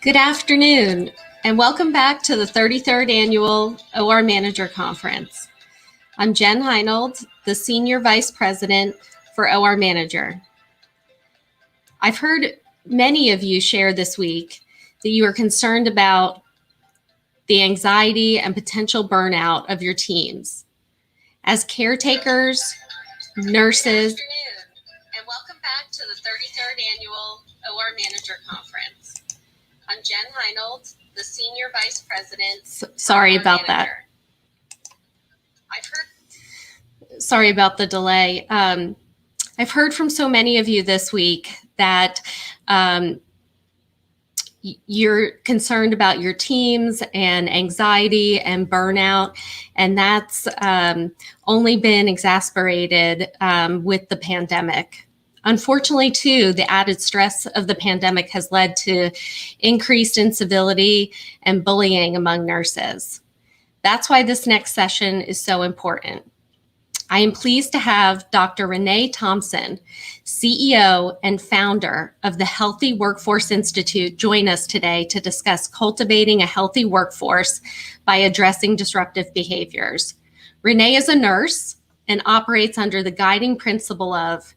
Good afternoon, and welcome back to the 33rd Annual OR Manager Conference. I'm Jen Heinold, the Senior Vice President for OR Manager. I've heard many of you share this week that you are concerned about the anxiety and potential burnout of your teams. As caretakers, nurses, good afternoon, and welcome back to the 33rd Annual OR Manager Conference. I'm Jen Heinold, the Senior Vice President. Sorry about that. Sorry about the delay. I've heard from so many of you this week that you're concerned about your teams and anxiety and burnout, and that's only been exacerbated with the pandemic. Unfortunately, too, the added stress of the pandemic has led to increased incivility and bullying among nurses. That's why this next session is so important. I am pleased to have Dr. Renee Thompson, CEO and founder of the Healthy Workforce Institute, join us today to discuss cultivating a healthy workforce by addressing disruptive behaviors. Renee is a nurse and operates under the guiding principle of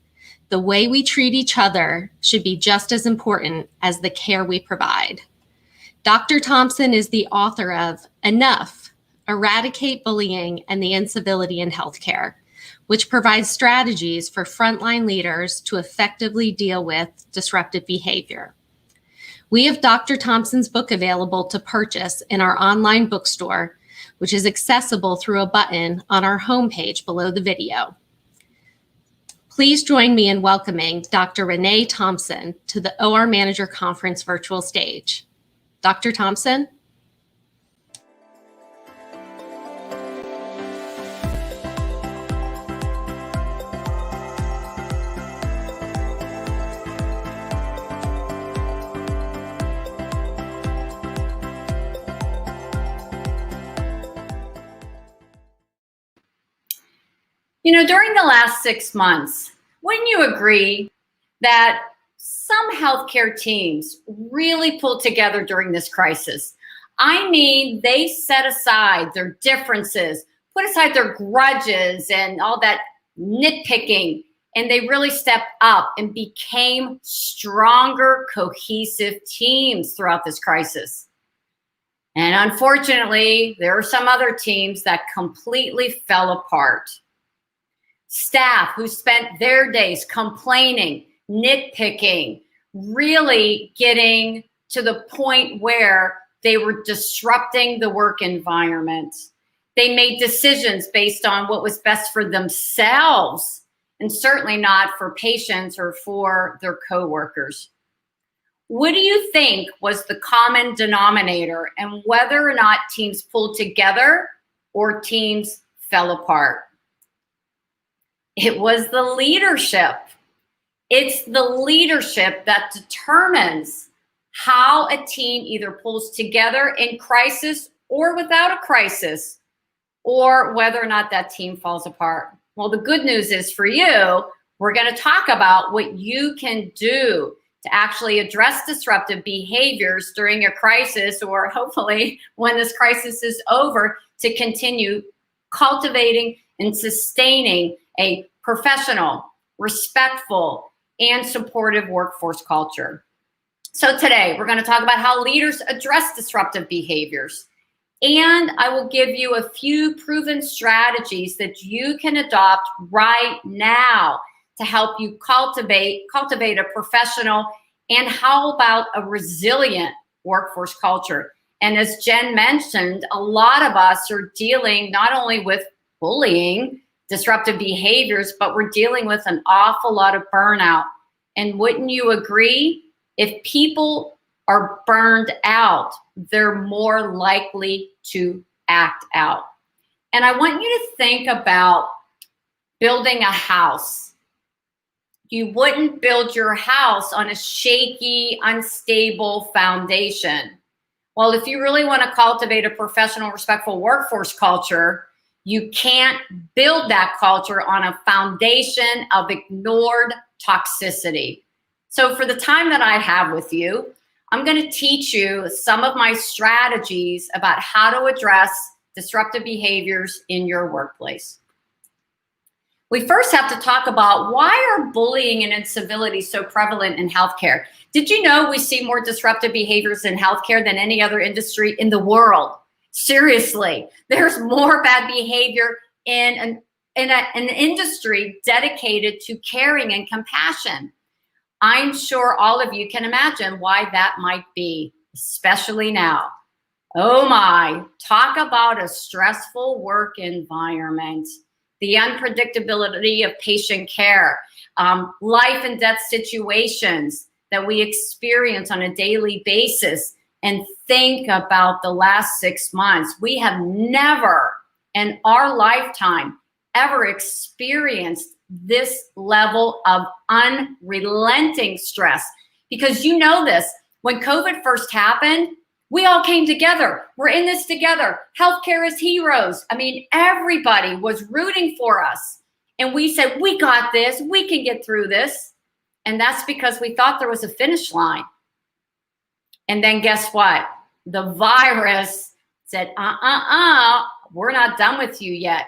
the way we treat each other should be just as important as the care we provide. Dr. Thompson is the author of Enough, Eradicate Bullying and the Incivility in Healthcare, which provides strategies for frontline leaders to effectively deal with disruptive behavior. We have Dr. Thompson's book available to purchase in our online bookstore, which is accessible through a button on our homepage below the video. Please join me in welcoming Dr. Renee Thompson to the OR Manager Conference virtual stage. Dr. Thompson? You know, during the last 6 months, wouldn't you agree that some healthcare teams really pulled together during this crisis? I mean, they set aside their differences, put aside their grudges and all that nitpicking, and they really stepped up and became stronger, cohesive teams throughout this crisis. And unfortunately, there are some other teams that completely fell apart. Staff who spent their days complaining, nitpicking, really getting to the point where they were disrupting the work environment. They made decisions based on what was best for themselves and certainly not for patients or for their coworkers. What do you think was the common denominator and whether or not teams pulled together or teams fell apart? It was the leadership. It's the leadership that determines how a team either pulls together in crisis or without a crisis, or whether or not that team falls apart. Well, the good news is for you, we're going to talk about what you can do to actually address disruptive behaviors during a crisis, or hopefully when this crisis is over, to continue cultivating and sustaining a professional, respectful, and supportive workforce culture. So today we're going to talk about how leaders address disruptive behaviors. And I will give you a few proven strategies that you can adopt right now to help you cultivate a professional and how about a resilient workforce culture. And as Jen mentioned, a lot of us are dealing not only with bullying, disruptive behaviors, but we're dealing with an awful lot of burnout. And wouldn't you agree? If people are burned out, they're more likely to act out. And I want you to think about building a house. You wouldn't build your house on a shaky, unstable foundation. Well, if you really want to cultivate a professional, respectful workforce culture, you can't build that culture on a foundation of ignored toxicity. So for the time that I have with you, I'm going to teach you some of my strategies about how to address disruptive behaviors in your workplace. We first have to talk about why are bullying and incivility so prevalent in healthcare? Did you know we see more disruptive behaviors in healthcare than any other industry in the world? Seriously, there's more bad behavior in an industry dedicated to caring and compassion. I'm sure all of you can imagine why that might be, especially now. Oh my, talk about a stressful work environment, the unpredictability of patient care, life and death situations that we experience on a daily basis. And think about the last 6 months. We have never in our lifetime ever experienced this level of unrelenting stress. Because you know this, when COVID first happened, we all came together. We're in this together. Healthcare is heroes. I mean, everybody was rooting for us. And we said, we got this, we can get through this. And that's because we thought there was a finish line. And then guess what? The virus said, we're not done with you yet.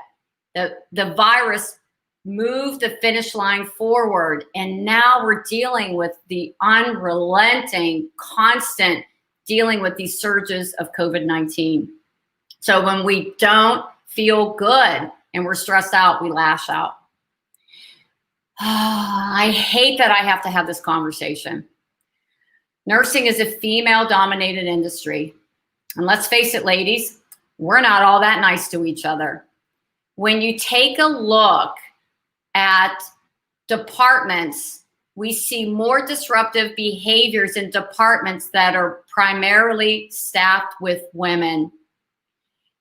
The virus moved the finish line forward. And now we're dealing with the unrelenting, constant dealing with these surges of COVID-19. So when we don't feel good and we're stressed out, we lash out. I hate that I have to have this conversation. Nursing is a female-dominated industry. And let's face it, ladies, we're not all that nice to each other. When you take a look at departments, we see more disruptive behaviors in departments that are primarily staffed with women.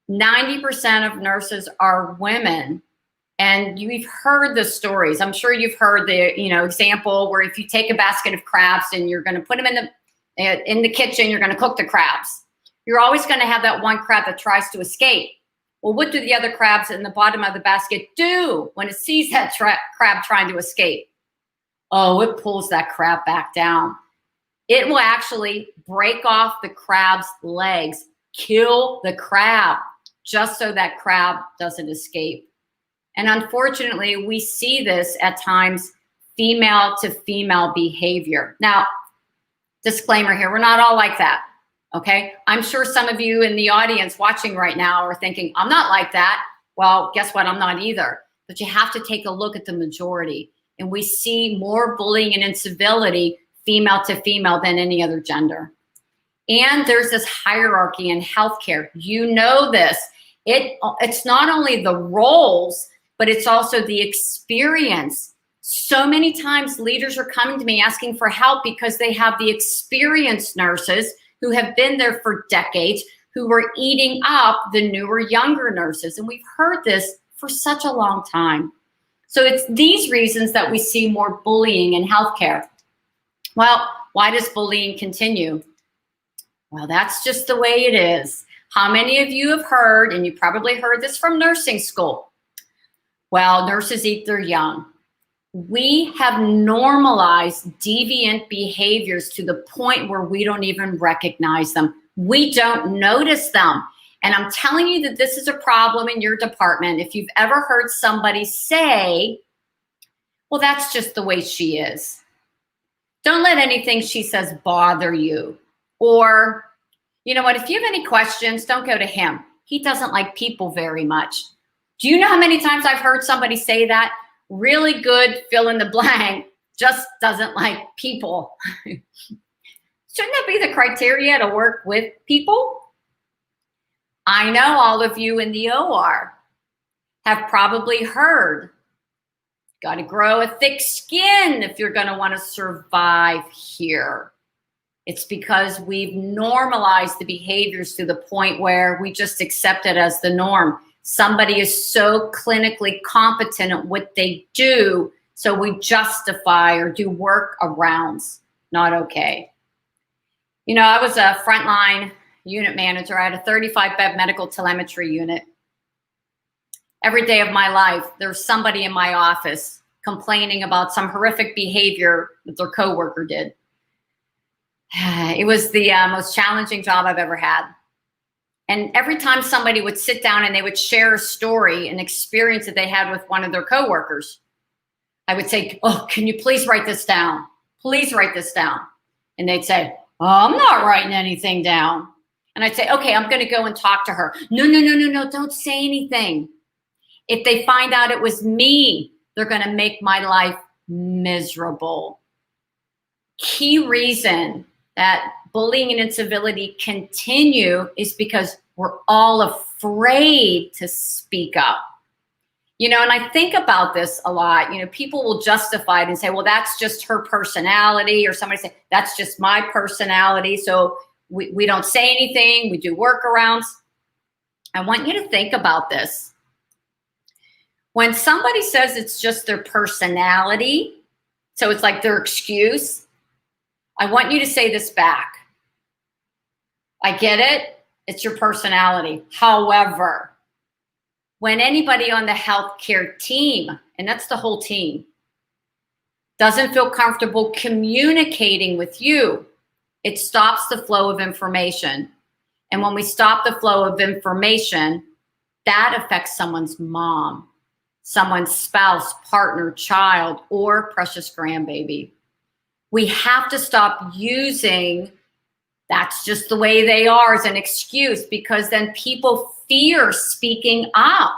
90% of nurses are women. And you've heard the stories. I'm sure you've heard the example where if you take a basket of crabs and you're going to put them in the kitchen, you're going to cook the crabs. You're always going to have that one crab that tries to escape. Well, what do the other crabs in the bottom of the basket do when it sees that crab trying to escape? Oh, it pulls that crab back down. It will actually break off the crab's legs, kill the crab, just so that crab doesn't escape. And unfortunately, we see this at times, female to female behavior. Now, disclaimer here, we're not all like that, okay? I'm sure some of you in the audience watching right now are thinking, I'm not like that. Well, guess what? I'm not either. But you have to take a look at the majority. And we see more bullying and incivility female to female than any other gender. And there's this hierarchy in healthcare. You know this. It's not only the roles, but it's also the experience. So many times leaders are coming to me asking for help because they have the experienced nurses who have been there for decades, who are eating up the newer, younger nurses. And we've heard this for such a long time. So it's these reasons that we see more bullying in healthcare. Well, why does bullying continue? Well, that's just the way it is. How many of you have heard, and you probably heard this from nursing school, well, nurses eat their young. We have normalized deviant behaviors to the point where we don't even recognize them. We don't notice them. And I'm telling you that this is a problem in your department. If you've ever heard somebody say, well, that's just the way she is. Don't let anything she says bother you. Or, you know what, if you have any questions, don't go to him. He doesn't like people very much. Do you know how many times I've heard somebody say that? Really good, fill in the blank, just doesn't like people. Shouldn't that be the criteria to work with people? I know all of you in the OR have probably heard, got to grow a thick skin if you're going to want to survive here. It's because we've normalized the behaviors to the point where we just accept it as the norm. Somebody is so clinically competent at what they do, so we justify or do workarounds. Not okay. You know, I was a frontline unit manager. I had a 35-bed medical telemetry unit. Every day of my life, there was somebody in my office complaining about some horrific behavior that their coworker did. It was the most challenging job I've ever had. And every time somebody would sit down and they would share a story, an experience that they had with one of their coworkers, I would say, oh, can you please write this down? Please write this down. And they'd say, oh, I'm not writing anything down. And I'd say, okay, I'm going to go and talk to her. No, don't say anything. If they find out it was me, they're going to make my life miserable. Key reason that bullying and incivility continue is because we're all afraid to speak up. You know, and I think about this a lot. You know, people will justify it and say, well, that's just her personality, or somebody say, that's just my personality. So we don't say anything, we do workarounds. I want you to think about this. When somebody says it's just their personality, so it's like their excuse, I want you to say this back. I get it. It's your personality. However, when anybody on the healthcare team, and that's the whole team, doesn't feel comfortable communicating with you, it stops the flow of information. And when we stop the flow of information, that affects someone's mom, someone's spouse, partner, child, or precious grandbaby. We have to stop using that's just the way they are as an excuse, because then people fear speaking up.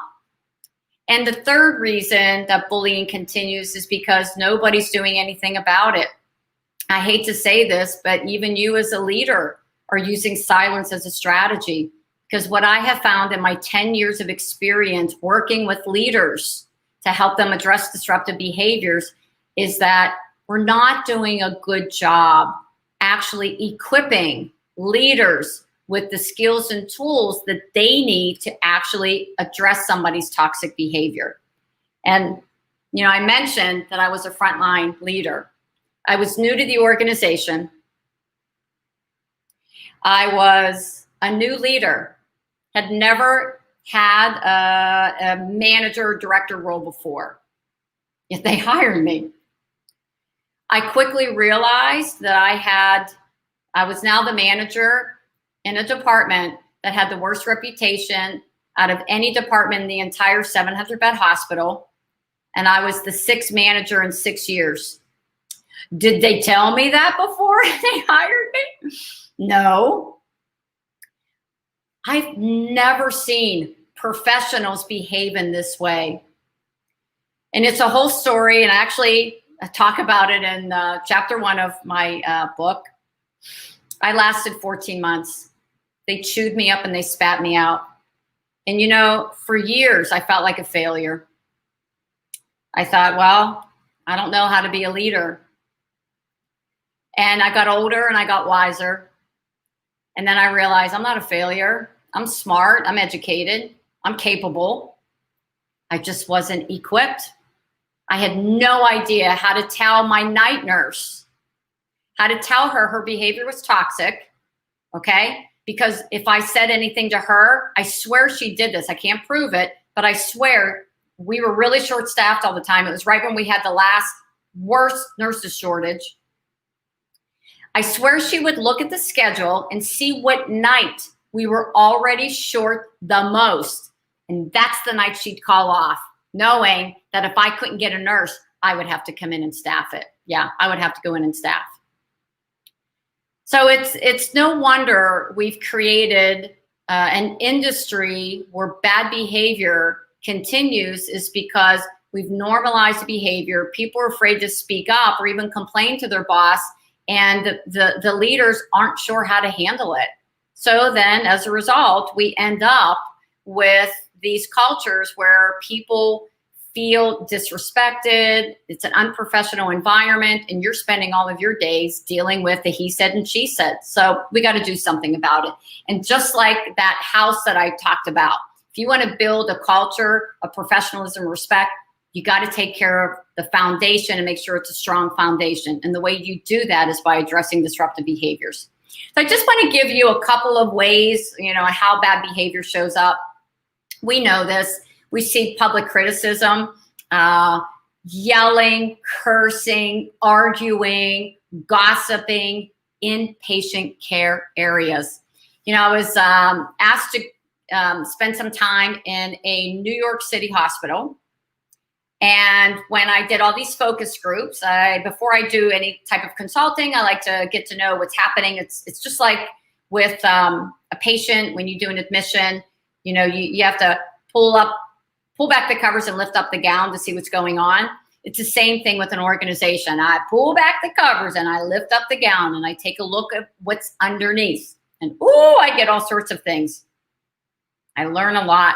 And the third reason that bullying continues is because nobody's doing anything about it. I hate to say this, but even you as a leader are using silence as a strategy, because what I have found in my 10 years of experience working with leaders to help them address disruptive behaviors is that we're not doing a good job actually equipping leaders with the skills and tools that they need to actually address somebody's toxic behavior. And, you know, I mentioned that I was a frontline leader. I was new to the organization. I was a new leader, had never had a manager or director role before, yet they hired me. I quickly realized that I was now the manager in a department that had the worst reputation out of any department in the entire 700-bed hospital. And I was the sixth manager in 6 years. Did they tell me that before they hired me? No. I've never seen professionals behave in this way. And it's a whole story, and actually I talk about it in chapter 1 of my book. I lasted 14 months. They chewed me up and they spat me out. And you know, for years, I felt like a failure. I thought, well, I don't know how to be a leader. And I got older and I got wiser. And then I realized I'm not a failure. I'm smart, I'm educated, I'm capable. I just wasn't equipped. I had no idea how to tell my night nurse, how to tell her behavior was toxic, okay? Because if I said anything to her, I swear she did this. I can't prove it, but I swear we were really short-staffed all the time. It was right when we had the last worst nurses shortage. I swear she would look at the schedule and see what night we were already short the most. And that's the night she'd call off, knowing that if I couldn't get a nurse, I would have to come in and staff it. Yeah, I would have to go in and staff. So it's no wonder we've created an industry where bad behavior continues, is because we've normalized behavior. People are afraid to speak up or even complain to their boss, and the leaders aren't sure how to handle it. So then as a result, we end up with these cultures where people feel disrespected. It's an unprofessional environment, and you're spending all of your days dealing with the he said and she said. So we got to do something about it. And just like that house that I talked about, if you want to build a culture of professionalism, respect, you got to take care of the foundation and make sure it's a strong foundation. And the way you do that is by addressing disruptive behaviors. So I just want to give you a couple of ways, how bad behavior shows up. We know this. We see public criticism, yelling, cursing, arguing, gossiping in patient care areas. I was asked to spend some time in a New York City hospital. And when I did all these focus groups, before I do any type of consulting, I like to get to know what's happening. It's just like with a patient, when you do an admission, you have to pull back the covers and lift up the gown to see what's going on. It's the same thing with an organization. I pull back the covers and I lift up the gown and I take a look at what's underneath. And I get all sorts of things. I learn a lot.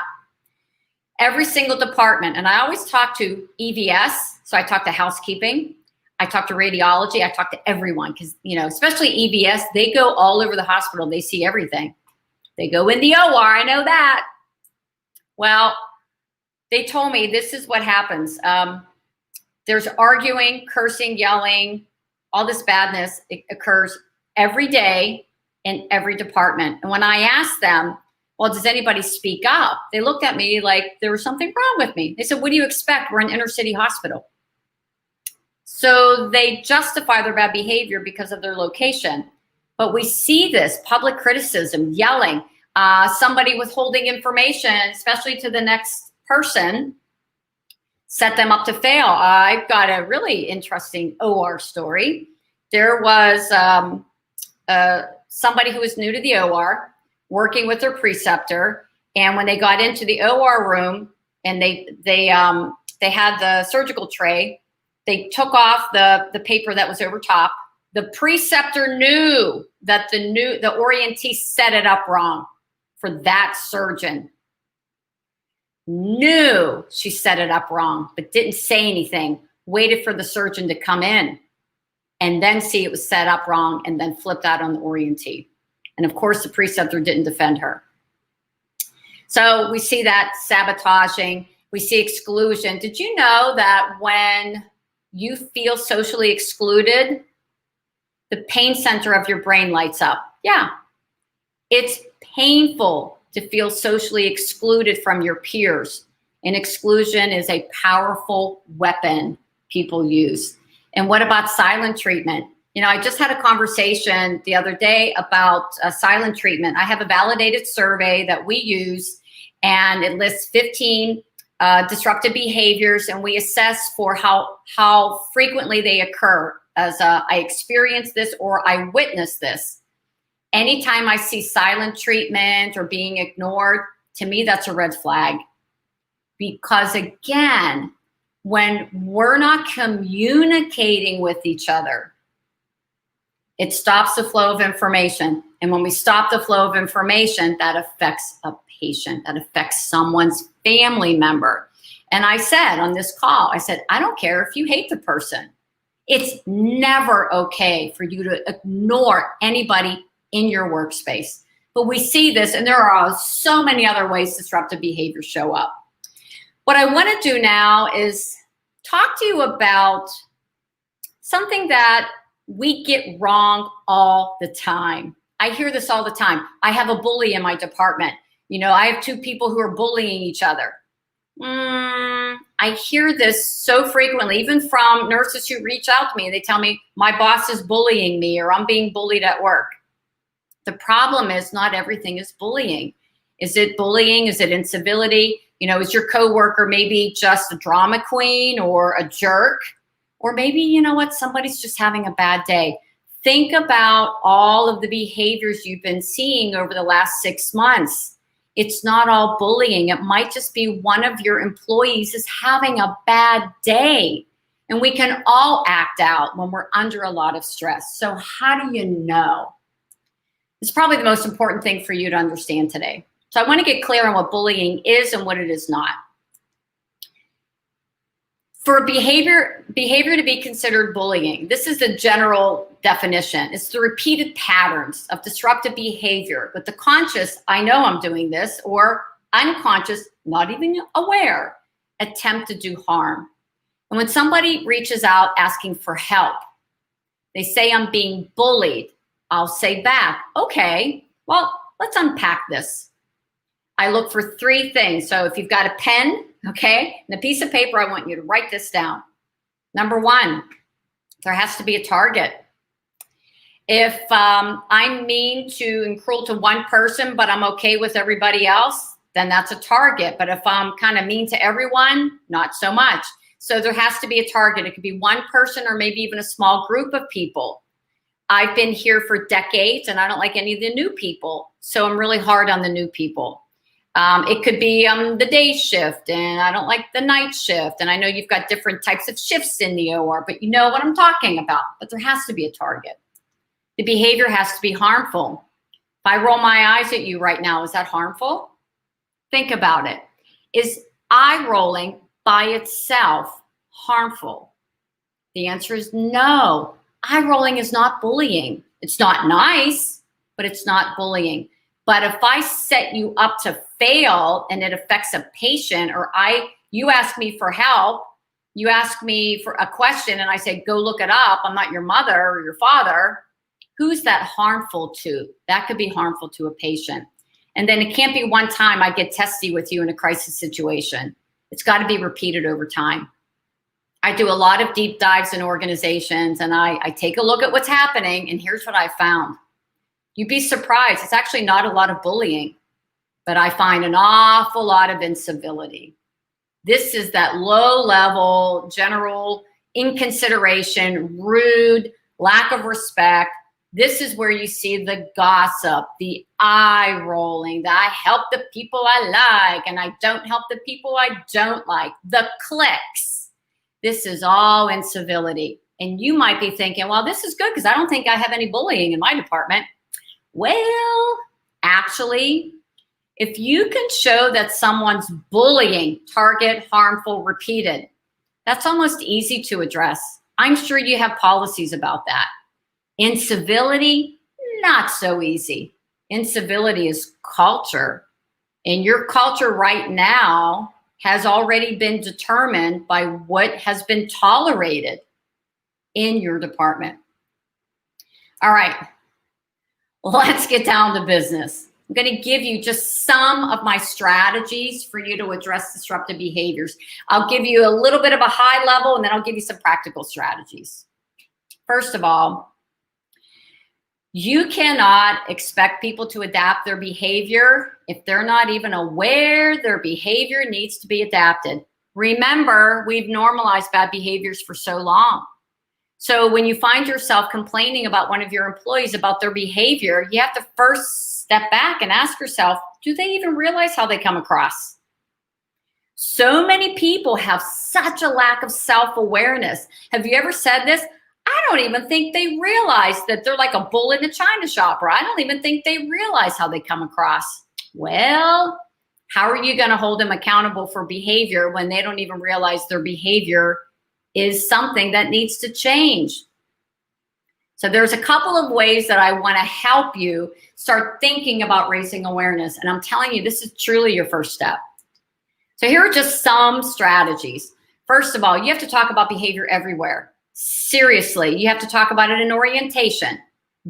Every single department, and I always talk to EVS, so I talk to housekeeping, I talk to radiology, I talk to everyone, because, especially EVS, they go all over the hospital, they see everything. They go in the OR, I know that. Well, they told me this is what happens. There's arguing, cursing, yelling, all this badness. It occurs every day in every department. And when I asked them, well, does anybody speak up? They looked at me like there was something wrong with me. They said, what do you expect? We're an inner city hospital. So they justify their bad behavior because of their location. But we see this public criticism, yelling, somebody withholding information, especially to the next person, set them up to fail. I've got a really interesting OR story. There was somebody who was new to the OR, working with their preceptor, and when they got into the OR room and they had the surgical tray, they took off the paper that was over top. The preceptor knew that the orientee set it up wrong for that surgeon. Knew she set it up wrong, but didn't say anything. Waited for the surgeon to come in and then see it was set up wrong, and then flipped out on the orientee. And of course, the preceptor didn't defend her. So we see that sabotaging. We see exclusion. Did you know that when you feel socially excluded, the pain center of your brain lights up? Yeah. It's painful to feel socially excluded from your peers. And exclusion is a powerful weapon people use. And what about silent treatment? I just had a conversation the other day about silent treatment. I have a validated survey that we use, and it lists 15 disruptive behaviors, and we assess for how frequently they occur, as I experience this or I witness this. Anytime I see silent treatment or being ignored, to me, that's a red flag. Because again, when we're not communicating with each other, it stops the flow of information. And when we stop the flow of information, that affects a patient, that affects someone's family member. And I said on this call, I don't care if you hate the person. It's never okay for you to ignore anybody in your workspace. But we see this, and there are so many other ways disruptive behaviors show up. What I want to do now is talk to you about something that we get wrong all the time. I hear this all the time. I have a bully in my department. I have two people who are bullying each other. I hear this so frequently, even from nurses who reach out to me. They tell me, my boss is bullying me, or I'm being bullied at work. The problem is not everything is bullying. Is it bullying? Is it incivility? You know, is your coworker maybe just a drama queen or a jerk? Or maybe, you know what, somebody's just having a bad day. Think about all of the behaviors you've been seeing over the last 6 months. It's not all bullying. It might just be one of your employees is having a bad day. And we can all act out when we're under a lot of stress. So how do you know? It's probably the most important thing for you to understand today. So I want to get clear on what bullying is and what it is not. For behavior to be considered bullying, this is the general definition. It's the repeated patterns of disruptive behavior with the conscious, I know I'm doing this, or unconscious, not even aware, attempt to do harm. And when somebody reaches out asking for help, they say I'm being bullied, I'll say back, okay, well, let's unpack this. I look for 3 things. So if you've got a pen, okay, and a piece of paper, I want you to write this down. Number 1, there has to be a target. If I'm mean to and cruel to one person, but I'm okay with everybody else, then that's a target. But if I'm kind of mean to everyone, not so much. So there has to be a target. It could be one person or maybe even a small group of people. I've been here for decades and I don't like any of the new people. So I'm really hard on the new people. It could be the day shift and I don't like the night shift. And I know you've got different types of shifts in the OR, but you know what I'm talking about. But there has to be a target. The behavior has to be harmful. If I roll my eyes at you right now, is that harmful? Think about it. Is eye rolling by itself harmful? The answer is no. Eye rolling is not bullying. It's not nice, but it's not bullying. But if I set you up to fail and it affects a patient, or you ask me for help, you ask me for a question and I say, go look it up, I'm not your mother or your father, who's that harmful to? That could be harmful to a patient. And then it can't be one time I get testy with you in a crisis situation. It's got to be repeated over time. I do a lot of deep dives in organizations and I take a look at what's happening, and here's what I found. You'd be surprised. It's actually not a lot of bullying, but I find an awful lot of incivility. This is that low level, general inconsideration, rude, lack of respect. This is where you see the gossip, the eye rolling, the I help the people I like and I don't help the people I don't like, the cliques. This is all incivility. And you might be thinking, well, this is good because I don't think I have any bullying in my department. Well, actually, if you can show that someone's bullying, target, harmful, repeated, that's almost easy to address. I'm sure you have policies about that. Incivility, not so easy. Incivility is culture. And your culture right now has already been determined by what has been tolerated in your department. All right. Let's get down to business. I'm going to give you just some of my strategies for you to address disruptive behaviors. I'll give you a little bit of a high level, and then I'll give you some practical strategies. First of all, you cannot expect people to adapt their behavior if they're not even aware their behavior needs to be adapted. Remember, we've normalized bad behaviors for so long. So when you find yourself complaining about one of your employees about their behavior, you have to first step back and ask yourself, do they even realize how they come across? So many people have such a lack of self-awareness. Have you ever said this? I don't even think they realize that they're like a bull in a china shop, or I don't even think they realize how they come across. Well, how are you going to hold them accountable for behavior when they don't even realize their behavior is something that needs to change? So there's a couple of ways that I want to help you start thinking about raising awareness. And I'm telling you, this is truly your first step. So here are just some strategies. First of all, you have to talk about behavior everywhere. Seriously, you have to talk about it in orientation.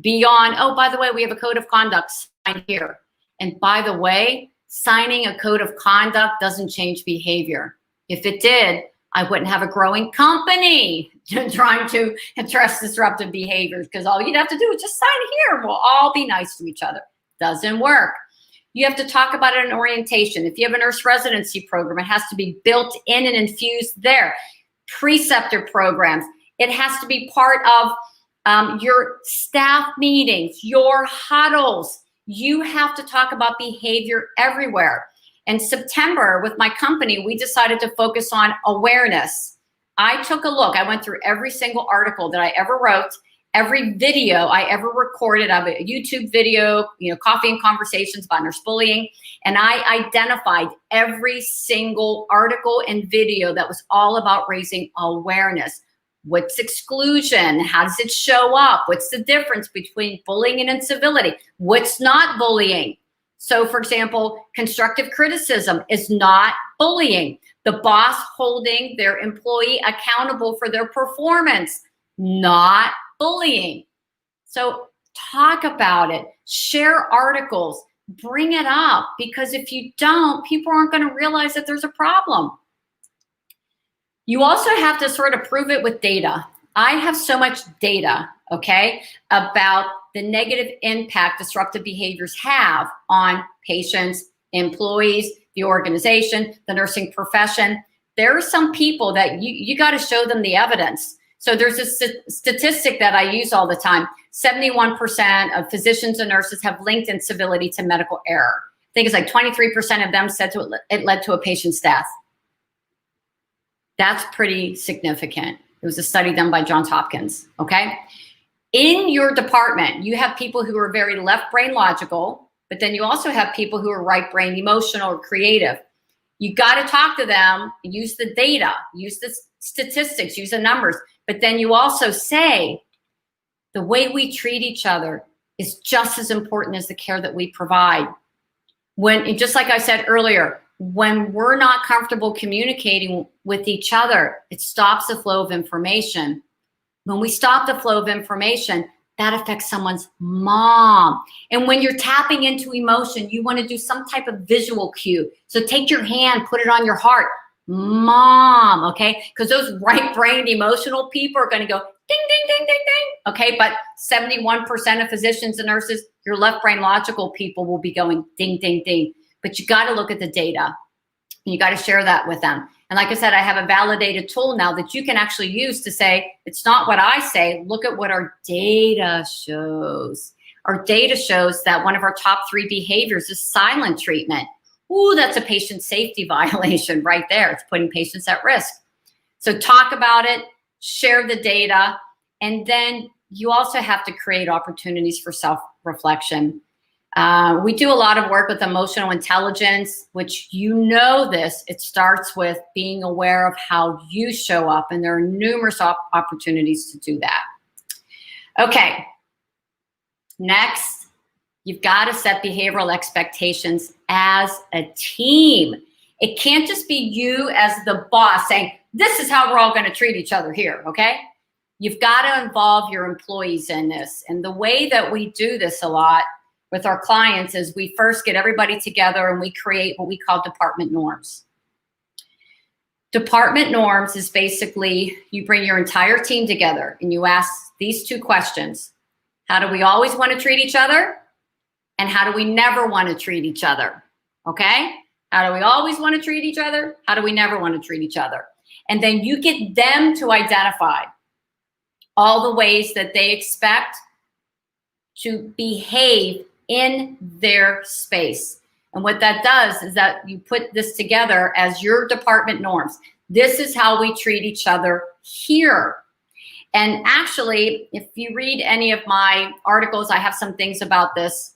Beyond, oh, by the way, we have a code of conduct signed here. And by the way, signing a code of conduct doesn't change behavior. If it did, I wouldn't have a growing company. trying to address disruptive behaviors, because all you'd have to do is just sign here and we'll all be nice to each other. Doesn't work. You have to talk about it in orientation. If you have a nurse residency program, it has to be built in and infused there. Preceptor programs, it has to be part of your staff meetings, your huddles. You have to talk about behavior everywhere. In September, with my company, we decided to focus on awareness. I took a look. I went through every single article that I ever wrote, every video I ever recorded of a YouTube video, Coffee and Conversations about nurse bullying. And I identified every single article and video that was all about raising awareness. What's exclusion? How does it show up? What's the difference between bullying and incivility? What's not bullying? So, for example, constructive criticism is not bullying. The boss holding their employee accountable for their performance, not bullying. So talk about it, share articles, bring it up, because if you don't, people aren't going to realize that there's a problem. You also have to sort of prove it with data. I have so much data, okay, about the negative impact disruptive behaviors have on patients, employees, the organization, the nursing profession. There are some people that you got to show them the evidence. So there's a statistic that I use all the time. 71% of physicians and nurses have linked incivility to medical error. I think it's like 23% of them said it led to a patient's death. That's pretty significant. It was a study done by Johns Hopkins, okay? In your department, you have people who are very left brain logical, but then you also have people who are right brain emotional or creative. You got to talk to them, use the data, use the statistics, use the numbers, but then you also say the way we treat each other is just as important as the care that we provide. When, just like I said earlier, when we're not comfortable communicating with each other, it stops the flow of information. When we stop the flow of information, that affects someone's mom. And when you're tapping into emotion, you want to do some type of visual cue. So take your hand, put it on your heart, mom, okay? Because those right-brained emotional people are going to go ding, ding, ding, ding, ding, okay? But 71% of physicians and nurses, your left-brain logical people will be going ding, ding, ding. But you got to look at the data, and you got to share that with them. And like I said, I have a validated tool now that you can actually use to say, it's not what I say, look at what our data shows. Our data shows that one of our top 3 behaviors is silent treatment. Ooh, that's a patient safety violation right there. It's putting patients at risk. So talk about it, share the data, and then you also have to create opportunities for self-reflection. We do a lot of work with emotional intelligence, which it starts with being aware of how you show up, and there are numerous opportunities to do that. Okay, next, you've got to set behavioral expectations as a team. It can't just be you as the boss saying, this is how we're all going to treat each other here, okay? You've got to involve your employees in this. And the way that we do this a lot with our clients is we first get everybody together and we create what we call department norms. Department norms is basically you bring your entire team together and you ask these 2 questions. How do we always want to treat each other? And how do we never want to treat each other? Okay? How do we always want to treat each other? How do we never want to treat each other? And then you get them to identify all the ways that they expect to behave in their space. And what that does is that you put this together as your department norms. This is how we treat each other here. And actually, if you read any of my articles, I have some things about this.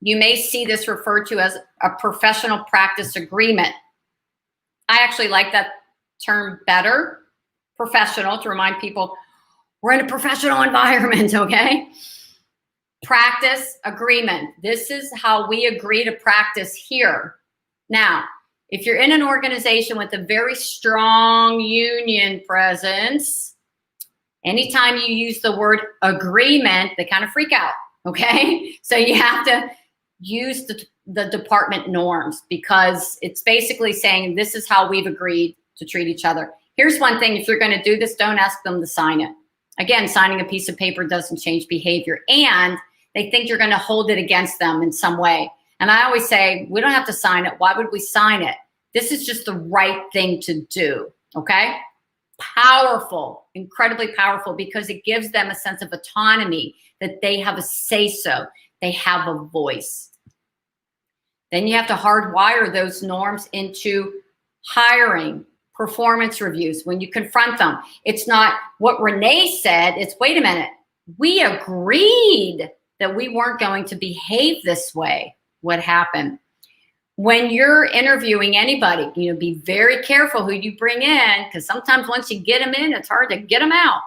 You may see this referred to as a professional practice agreement. I actually like that term better, professional, to remind people we're in a professional environment, okay? Practice agreement. This is how we agree to practice here. Now, if you're in an organization with a very strong union presence, anytime you use the word agreement, they kind of freak out, okay? So you have to use the department norms, because it's basically saying this is how we've agreed to treat each other. Here's one thing: if you're going to do this, don't ask them to sign it. Again, signing a piece of paper doesn't change behavior, and they think you're going to hold it against them in some way. And I always say, we don't have to sign it. Why would we sign it? This is just the right thing to do, okay? Powerful, incredibly powerful, because it gives them a sense of autonomy, that they have a say-so, they have a voice. Then you have to hardwire those norms into hiring, performance reviews. When you confront them, it's not what Renee said, it's wait a minute, we agreed that we weren't going to behave this way. What happened? When you're interviewing anybody, be very careful who you bring in, because sometimes once you get them in, it's hard to get them out.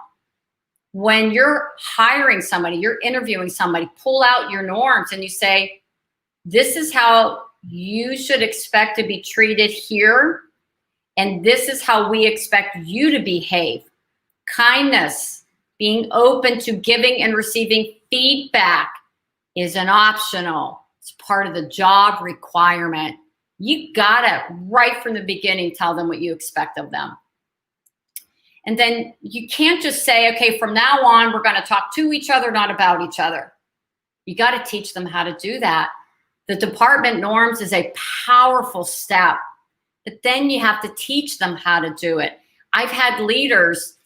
When you're hiring somebody, you're interviewing somebody, pull out your norms and you say, this is how you should expect to be treated here, and this is how we expect you to behave. Kindness, being open to giving and receiving feedback is an optional. It's part of the job requirement. You gotta, right from the beginning, tell them what you expect of them. And then you can't just say, okay, from now on, we're gonna talk to each other, not about each other. You gotta teach them how to do that. The department norms is a powerful step, but then you have to teach them how to do it. I've had leaders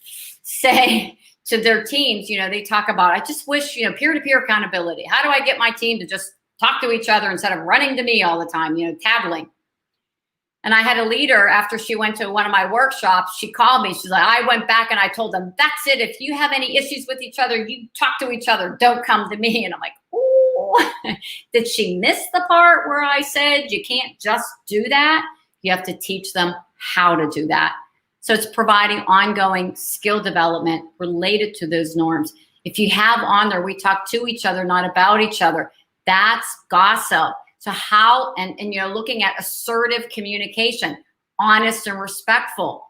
say to their teams, they talk about, I just wish, peer-to-peer accountability. How do I get my team to just talk to each other instead of running to me all the time, tattling? And I had a leader, after she went to one of my workshops, she called me. She's like, I went back and I told them, that's it. If you have any issues with each other, you talk to each other. Don't come to me. And I'm like, ooh, did she miss the part where I said you can't just do that? You have to teach them how to do that. So it's providing ongoing skill development related to those norms. If you have on there, we talk to each other, not about each other, that's gossip. So how, and looking at assertive communication, honest and respectful.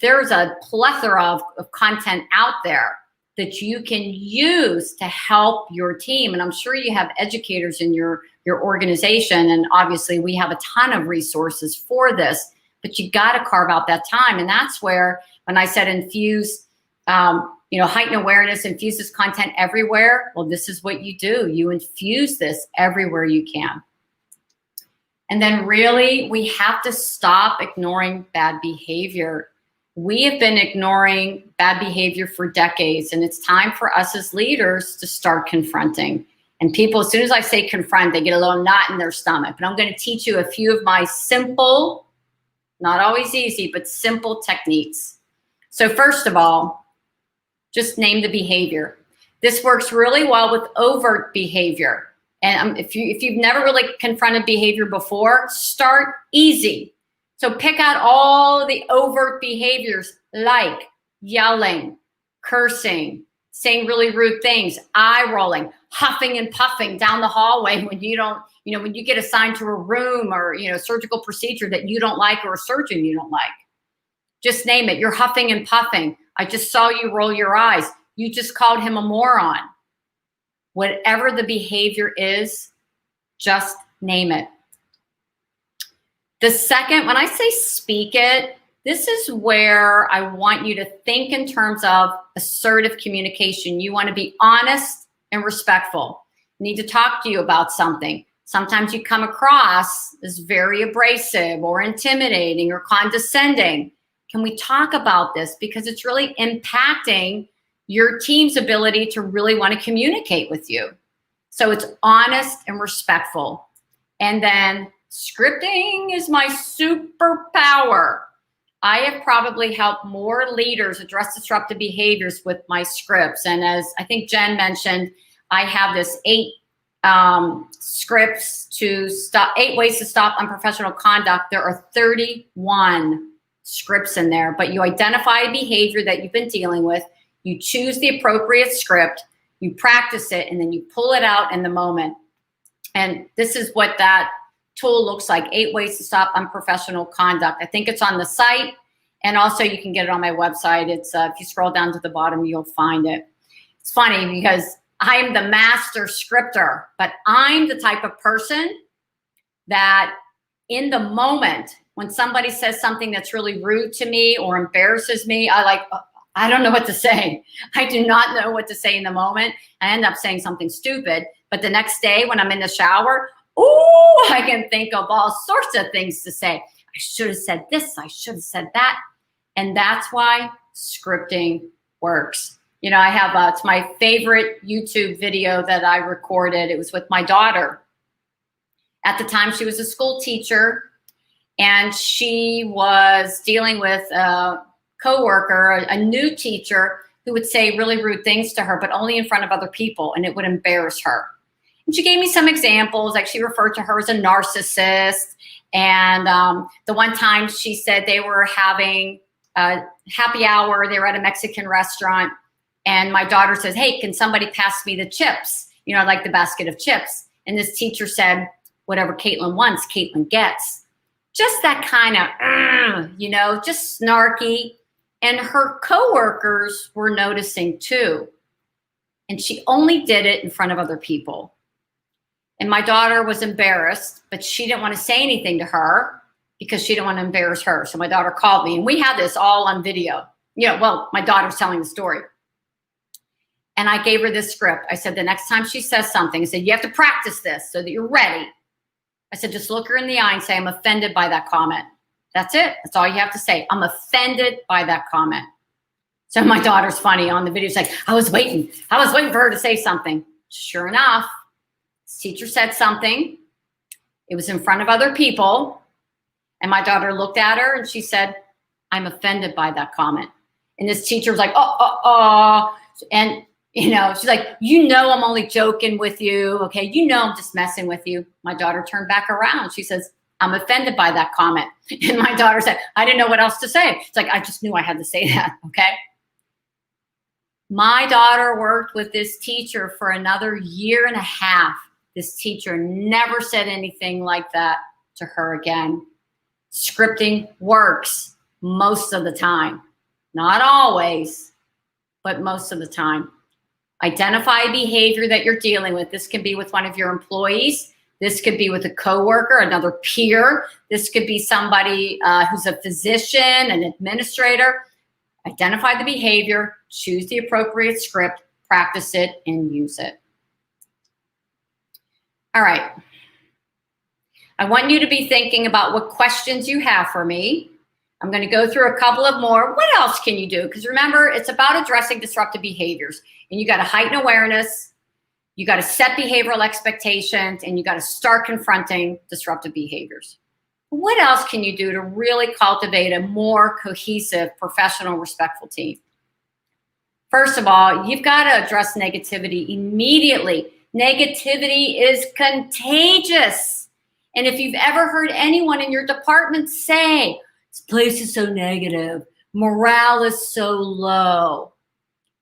There's a plethora of content out there that you can use to help your team. And I'm sure you have educators in your organization. And obviously we have a ton of resources for this, but you got to carve out that time. And that's where, when I said infuse, heighten awareness, infuse this content everywhere. Well, this is what you do. You infuse this everywhere you can. And then really, we have to stop ignoring bad behavior. We have been ignoring bad behavior for decades, and it's time for us as leaders to start confronting. And people, as soon as I say confront, they get a little knot in their stomach. But I'm going to teach you a few of my simple, not always easy, but simple techniques. So first of all, just name the behavior. This works really well with overt behavior. And if you've never really confronted behavior before, start easy. So pick out all the overt behaviors like yelling, cursing, saying really rude things, eye rolling, huffing and puffing down the hallway when you don't, when you get assigned to a room or, surgical procedure that you don't like or a surgeon you don't like. Just name it. You're huffing and puffing. I just saw you roll your eyes. You just called him a moron. Whatever the behavior is, just name it. The second, when I say speak it, this is where I want you to think in terms of assertive communication. You want to be honest and respectful. I need to talk to you about something. Sometimes you come across as very abrasive or intimidating or condescending. Can we talk about this? Because it's really impacting your team's ability to really want to communicate with you. So it's honest and respectful. And then scripting is my superpower. I have probably helped more leaders address disruptive behaviors with my scripts. And as I think Jen mentioned, I have this 8 scripts to stop, 8 ways to stop unprofessional conduct. There are 31 scripts in there, but you identify a behavior that you've been dealing with, you choose the appropriate script, you practice it, and then you pull it out in the moment. And this is what that tool looks like, 8 ways to stop unprofessional conduct. I think it's on the site, and also you can get it on my website. It's if you scroll down to the bottom, you'll find it. It's funny because I'm the master scripter, but I'm the type of person that in the moment, When somebody says something that's really rude to me or embarrasses me, I don't know what to say. I do not know what to say in the moment. I end up saying something stupid. But the next day when I'm in the shower, ooh, I can think of all sorts of things to say. I should have said this. I should have said that. And that's why scripting works. You know, I have, it's my favorite YouTube video that I recorded. It was with my daughter. At the time, she was a school teacher, and she was dealing with a coworker, a new teacher, who would say really rude things to her, but only in front of other people, and it would embarrass her. And she gave me some examples, like she referred to her as a narcissist. And the one time she said they were having a happy hour, they were at a Mexican restaurant, and my daughter says, hey, can somebody pass me the chips? You know, I like the basket of chips. And this teacher said, whatever Caitlin wants, Caitlin gets. Just that kind of, you know, just snarky. And her coworkers were noticing too. And she only did it in front of other people. And my daughter was embarrassed, but she didn't want to say anything to her because she didn't want to embarrass her. So my daughter called me, and we had this all on video. You know, well, my daughter's telling the story. And I gave her this script. I said, the next time she says something, I said, you have to practice this so that you're ready. I said, just look her in the eye and say, I'm offended by that comment. That's it. That's all you have to say. I'm offended by that comment. So my daughter's funny on the video. She's like, I was waiting for her to say something. Sure enough, this teacher said something. It was in front of other people. And my daughter looked at her and she said, I'm offended by that comment. And this teacher was like, And, you know, she's like, you know, I'm only joking with you. Okay. You know, I'm just messing with you. My daughter turned back around. She says, I'm offended by that comment. And my daughter said, I didn't know what else to say. It's like, I just knew I had to say that. Okay. My daughter worked with this teacher for another 1.5 years. This teacher never said anything like that to her again. Scripting works most of the time. Not always, but most of the time. Identify behavior that you're dealing with. This can be with one of your employees. This could be with a coworker, another peer. This could be somebody who's a physician, an administrator. Identify the behavior, choose the appropriate script, practice it, and use it. All right. I want you to be thinking about what questions you have for me. I'm going to go through a couple of more. What else can you do? Because remember, it's about addressing disruptive behaviors. And you got to heighten awareness. You got to set behavioral expectations, and you got to start confronting disruptive behaviors. What else can you do to really cultivate a more cohesive, professional, respectful team? First of all, you've got to address negativity immediately. Negativity is contagious. And if you've ever heard anyone in your department say, this place is so negative, morale is so low,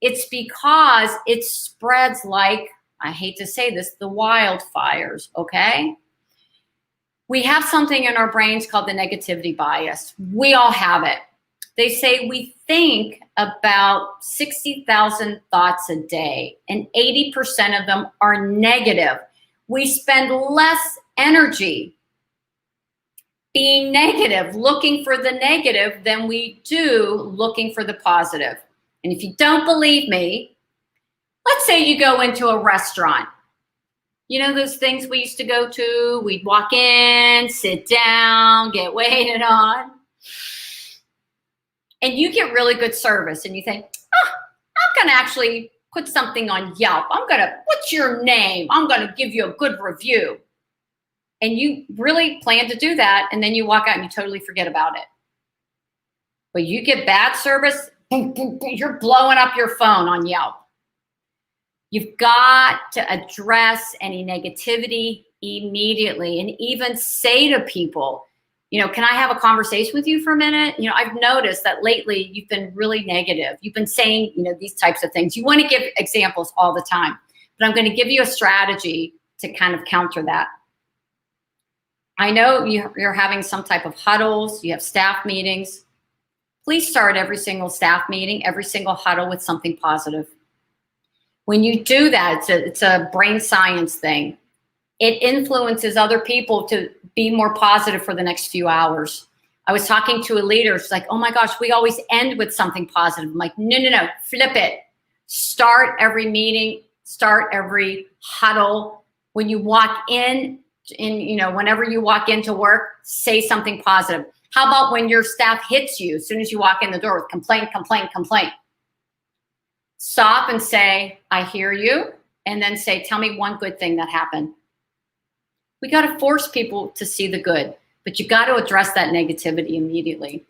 it's because it spreads like, I hate to say this, the wildfires, okay? We have something in our brains called the negativity bias. We all have it. They say we think about 60,000 thoughts a day, and 80% of them are negative. We spend less energy being negative, looking for the negative, than we do looking for the positive. And if you don't believe me, let's say you go into a restaurant. You know those things we used to go to? We'd walk in, sit down, get waited on. And you get really good service and you think, I'm going to actually put something on Yelp. What's your name? I'm going to give you a good review. And you really plan to do that, and then you walk out and you totally forget about it. But you get bad service, you're blowing up your phone on Yelp. You've got to address any negativity immediately, and even say to people, you know, can I have a conversation with you for a minute? You know, I've noticed that lately you've been really negative. You've been saying, you know, these types of things. You want to give examples all the time, but I'm going to give you a strategy to kind of counter that. I know you're having some type of huddles, you have staff meetings. Please start every single staff meeting, every single huddle with something positive. When you do that, it's a brain science thing. It influences other people to be more positive for the next few hours. I was talking to a leader. She's like, oh my gosh, we always end with something positive. I'm like, no, flip it. Start every meeting, start every huddle. When you walk whenever you walk into work, say something positive. How about when your staff hits you as soon as you walk in the door with complaint? Stop and say, I hear you. And then say, tell me one good thing that happened. We got to force people to see the good, but you got to address that negativity immediately.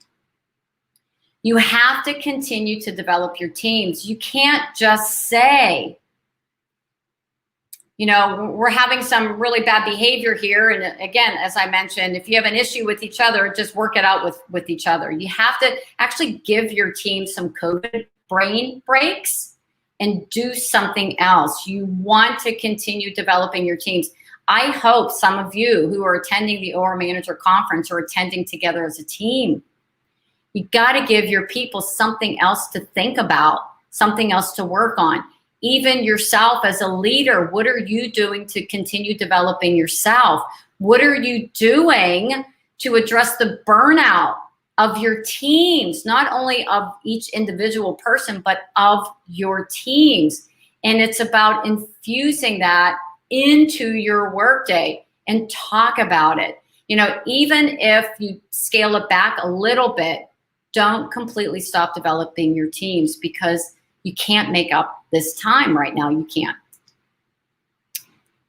You have to continue to develop your teams. You can't just say, we're having some really bad behavior here. And again, as I mentioned, if you have an issue with each other, just work it out with each other. You have to actually give your team some COVID brain breaks and do something else. You want to continue developing your teams. I hope some of you who are attending the OR Manager Conference are attending together as a team. You got to give your people something else to think about, something else to work on. Even yourself as a leader, what are you doing to continue developing yourself? What are you doing to address the burnout of your teams, not only of each individual person, but of your teams? And it's about infusing that into your workday and talk about it. Even if you scale it back a little bit, don't completely stop developing your teams, because you can't make up this time right now. You can't.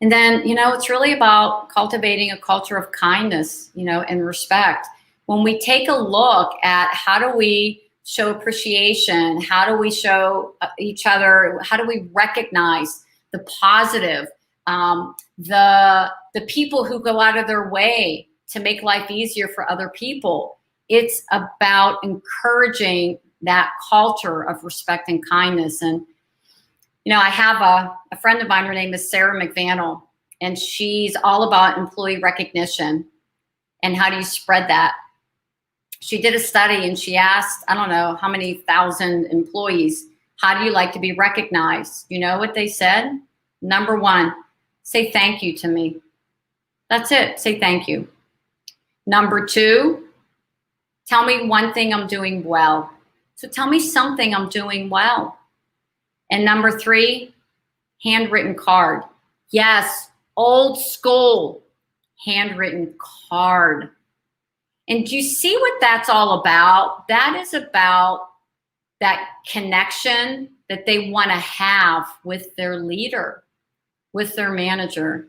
And then, it's really about cultivating a culture of kindness, and respect. When we take a look at how do we show appreciation, how do we show each other, how do we recognize the positive, the people who go out of their way to make life easier for other people. It's about encouraging that culture of respect and kindness. And, I have a friend of mine, her name is Sarah McVannell, and she's all about employee recognition and how do you spread that. She did a study and she asked, I don't know how many thousand employees, how do you like to be recognized? You know what they said? Number one, say thank you to me. That's it. Say thank you. Number two, tell me one thing I'm doing well. So tell me something I'm doing well. And number three, handwritten card. Yes, old school handwritten card. And do you see what that's all about? That is about that connection that they want to have with their leader, with their manager.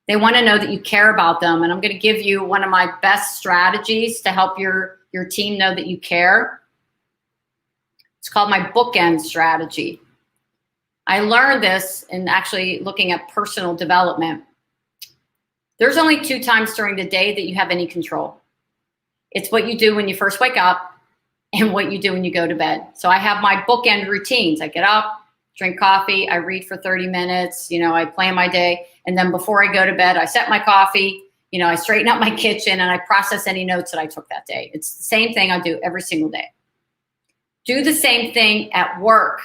They want to know that you care about them. And I'm going to give you one of my best strategies to help your team know that you care. It's called my bookend strategy. I learned this in actually looking at personal development. There's only 2 times during the day that you have any control. It's what you do when you first wake up and what you do when you go to bed. So I have my bookend routines. I get up, drink coffee, I read for 30 minutes, I plan my day. And then before I go to bed, I set my coffee, I straighten up my kitchen and I process any notes that I took that day. It's the same thing I do every single day. Do the same thing at work.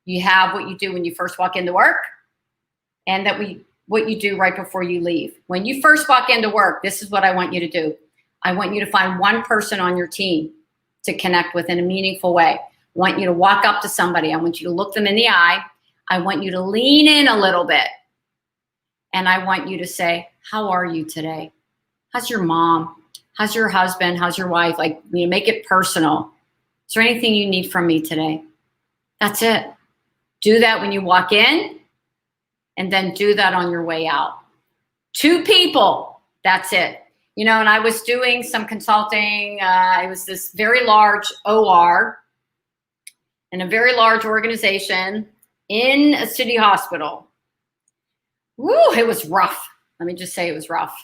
You have what you do when you first walk into work and what you do right before you leave. When you first walk into work, this is what I want you to do. I want you to find one person on your team to connect with in a meaningful way. I want you to walk up to somebody. I want you to look them in the eye. I want you to lean in a little bit. And I want you to say, how are you today? How's your mom? How's your husband? How's your wife? Make it personal. Is there anything you need from me today? That's it. Do that when you walk in, and then do that on your way out. 2 people, that's it. And I was doing some consulting. It was this very large OR in a very large organization in a city hospital. Woo, it was rough. Let me just say it was rough.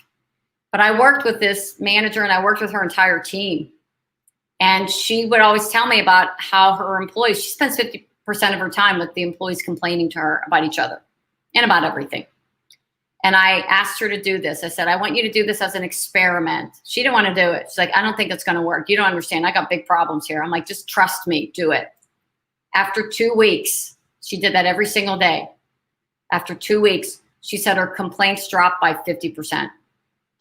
But I worked with this manager and I worked with her entire team. And she would always tell me about how her employees, she spends 50% of her time with the employees complaining to her about each other and about everything. And I asked her to do this. I said, I want you to do this as an experiment. She didn't want to do it. She's like, I don't think it's going to work. You don't understand. I got big problems here. I'm like, just trust me, do it. After 2 weeks, she did that every single day. After 2 weeks, she said her complaints dropped by 50%.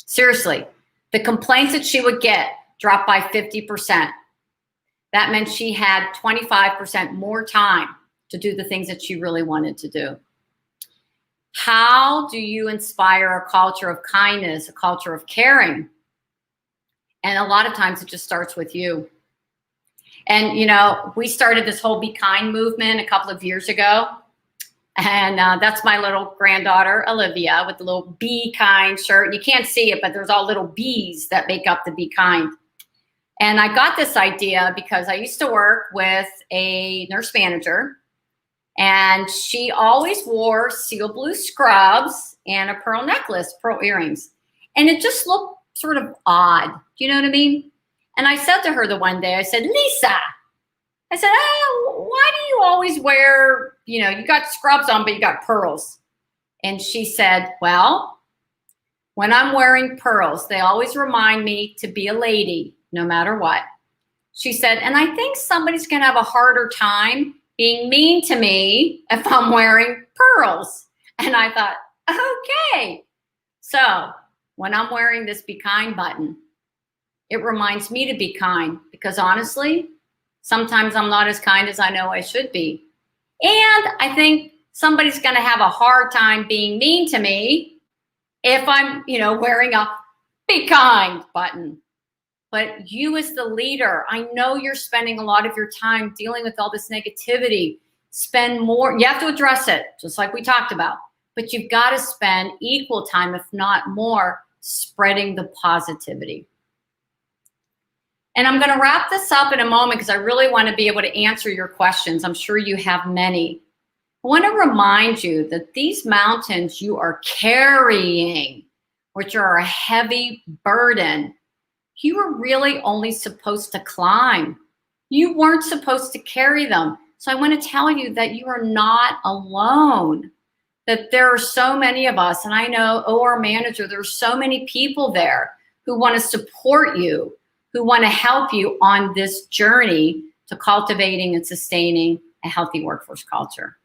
Seriously, the complaints that she would get dropped by 50%. That meant she had 25% more time to do the things that she really wanted to do. How do you inspire a culture of kindness, a culture of caring? And a lot of times it just starts with you. And, you know, we started this whole Be Kind movement a couple of years ago. And that's my little granddaughter, Olivia, with the little Be Kind shirt. You can't see it, but there's all little bees that make up the Be Kind. And I got this idea because I used to work with a nurse manager, and she always wore seal blue scrubs and a pearl necklace, pearl earrings. And it just looked sort of odd. Do you know what I mean? And I said to her the one day, I said, Lisa, I said, why do you always wear, you know, you got scrubs on, but you got pearls? And she said, well, when I'm wearing pearls, they always remind me to be a lady, no matter what. She said, and I think somebody's going to have a harder time being mean to me if I'm wearing pearls. And I thought, okay. So when I'm wearing this Be Kind button, it reminds me to be kind, because honestly, sometimes I'm not as kind as I know I should be. And I think somebody's going to have a hard time being mean to me if I'm, you know, wearing a Be Kind button. But you as the leader, I know you're spending a lot of your time dealing with all this negativity. Spend more. You have to address it, just like we talked about. But you've got to spend equal time, if not more, spreading the positivity. And I'm going to wrap this up in a moment because I really want to be able to answer your questions. I'm sure you have many. I want to remind you that these mountains you are carrying, which are a heavy burden, you were really only supposed to climb. You weren't supposed to carry them. So I want to tell you that you are not alone, that there are so many of us, and I know OR manager, there are so many people there who want to support you, who want to help you on this journey to cultivating and sustaining a healthy workforce culture.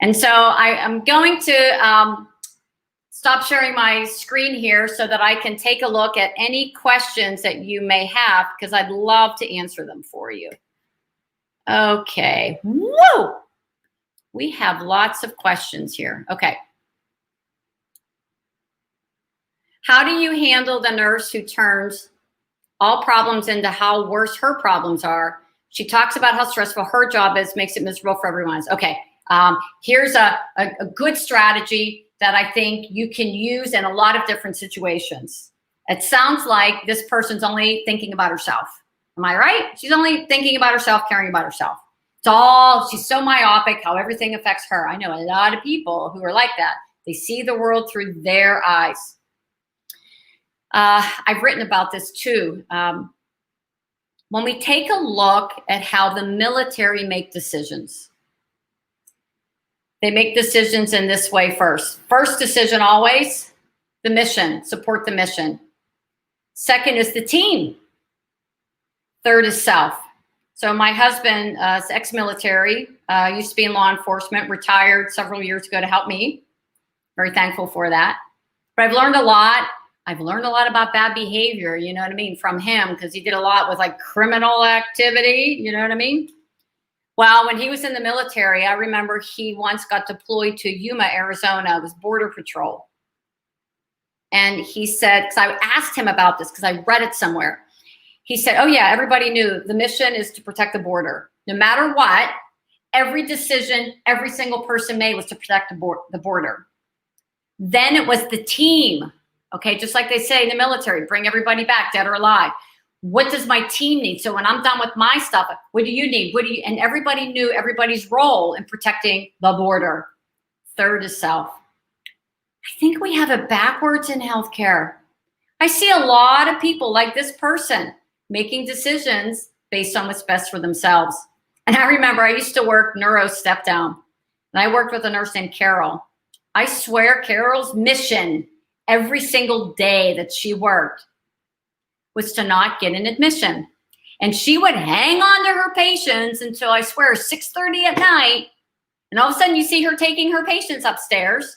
And so I'm going to stop sharing my screen here so that I can take a look at any questions that you may have, because I'd love to answer them for you. Okay. Whoa! We have lots of questions here. Okay. How do you handle the nurse who turns all problems into how worse her problems are? She talks about how stressful her job is, makes it miserable for everyone else. Okay. Here's a good strategy that I think you can use in a lot of different situations. It sounds like this person's only thinking about herself. Am I right? She's only thinking about herself, caring about herself. She's so myopic how everything affects her. I know a lot of people who are like that. They see the world through their eyes. I've written about this too. When we take a look at how the military make decisions, they make decisions in this way first. First decision always, the mission, support the mission. Second is the team. Third is self. So my husband is ex-military, used to be in law enforcement, retired several years ago to help me. Very thankful for that. But I've learned a lot. I've learned a lot about bad behavior, you know what I mean, from him, because he did a lot with like criminal activity, you know what I mean? Well, when he was in the military, I remember he once got deployed to Yuma, Arizona. It was Border Patrol. And he said, because I asked him about this because I read it somewhere. He said, oh yeah, everybody knew the mission is to protect the border. No matter what, every decision, every single person made was to protect the border. Then it was the team. Okay, just like they say in the military, bring everybody back, dead or alive. What does my team need? So when I'm done with my stuff, what do you need? And everybody knew everybody's role in protecting the border. Third is self. I think we have it backwards in healthcare. I see a lot of people like this person making decisions based on what's best for themselves. And I remember I used to work neuro step down, and I worked with a nurse named Carol. I swear Carol's mission every single day that she worked was to not get an admission. And she would hang on to her patients until, I swear, 6:30 at night. And all of a sudden you see her taking her patients upstairs.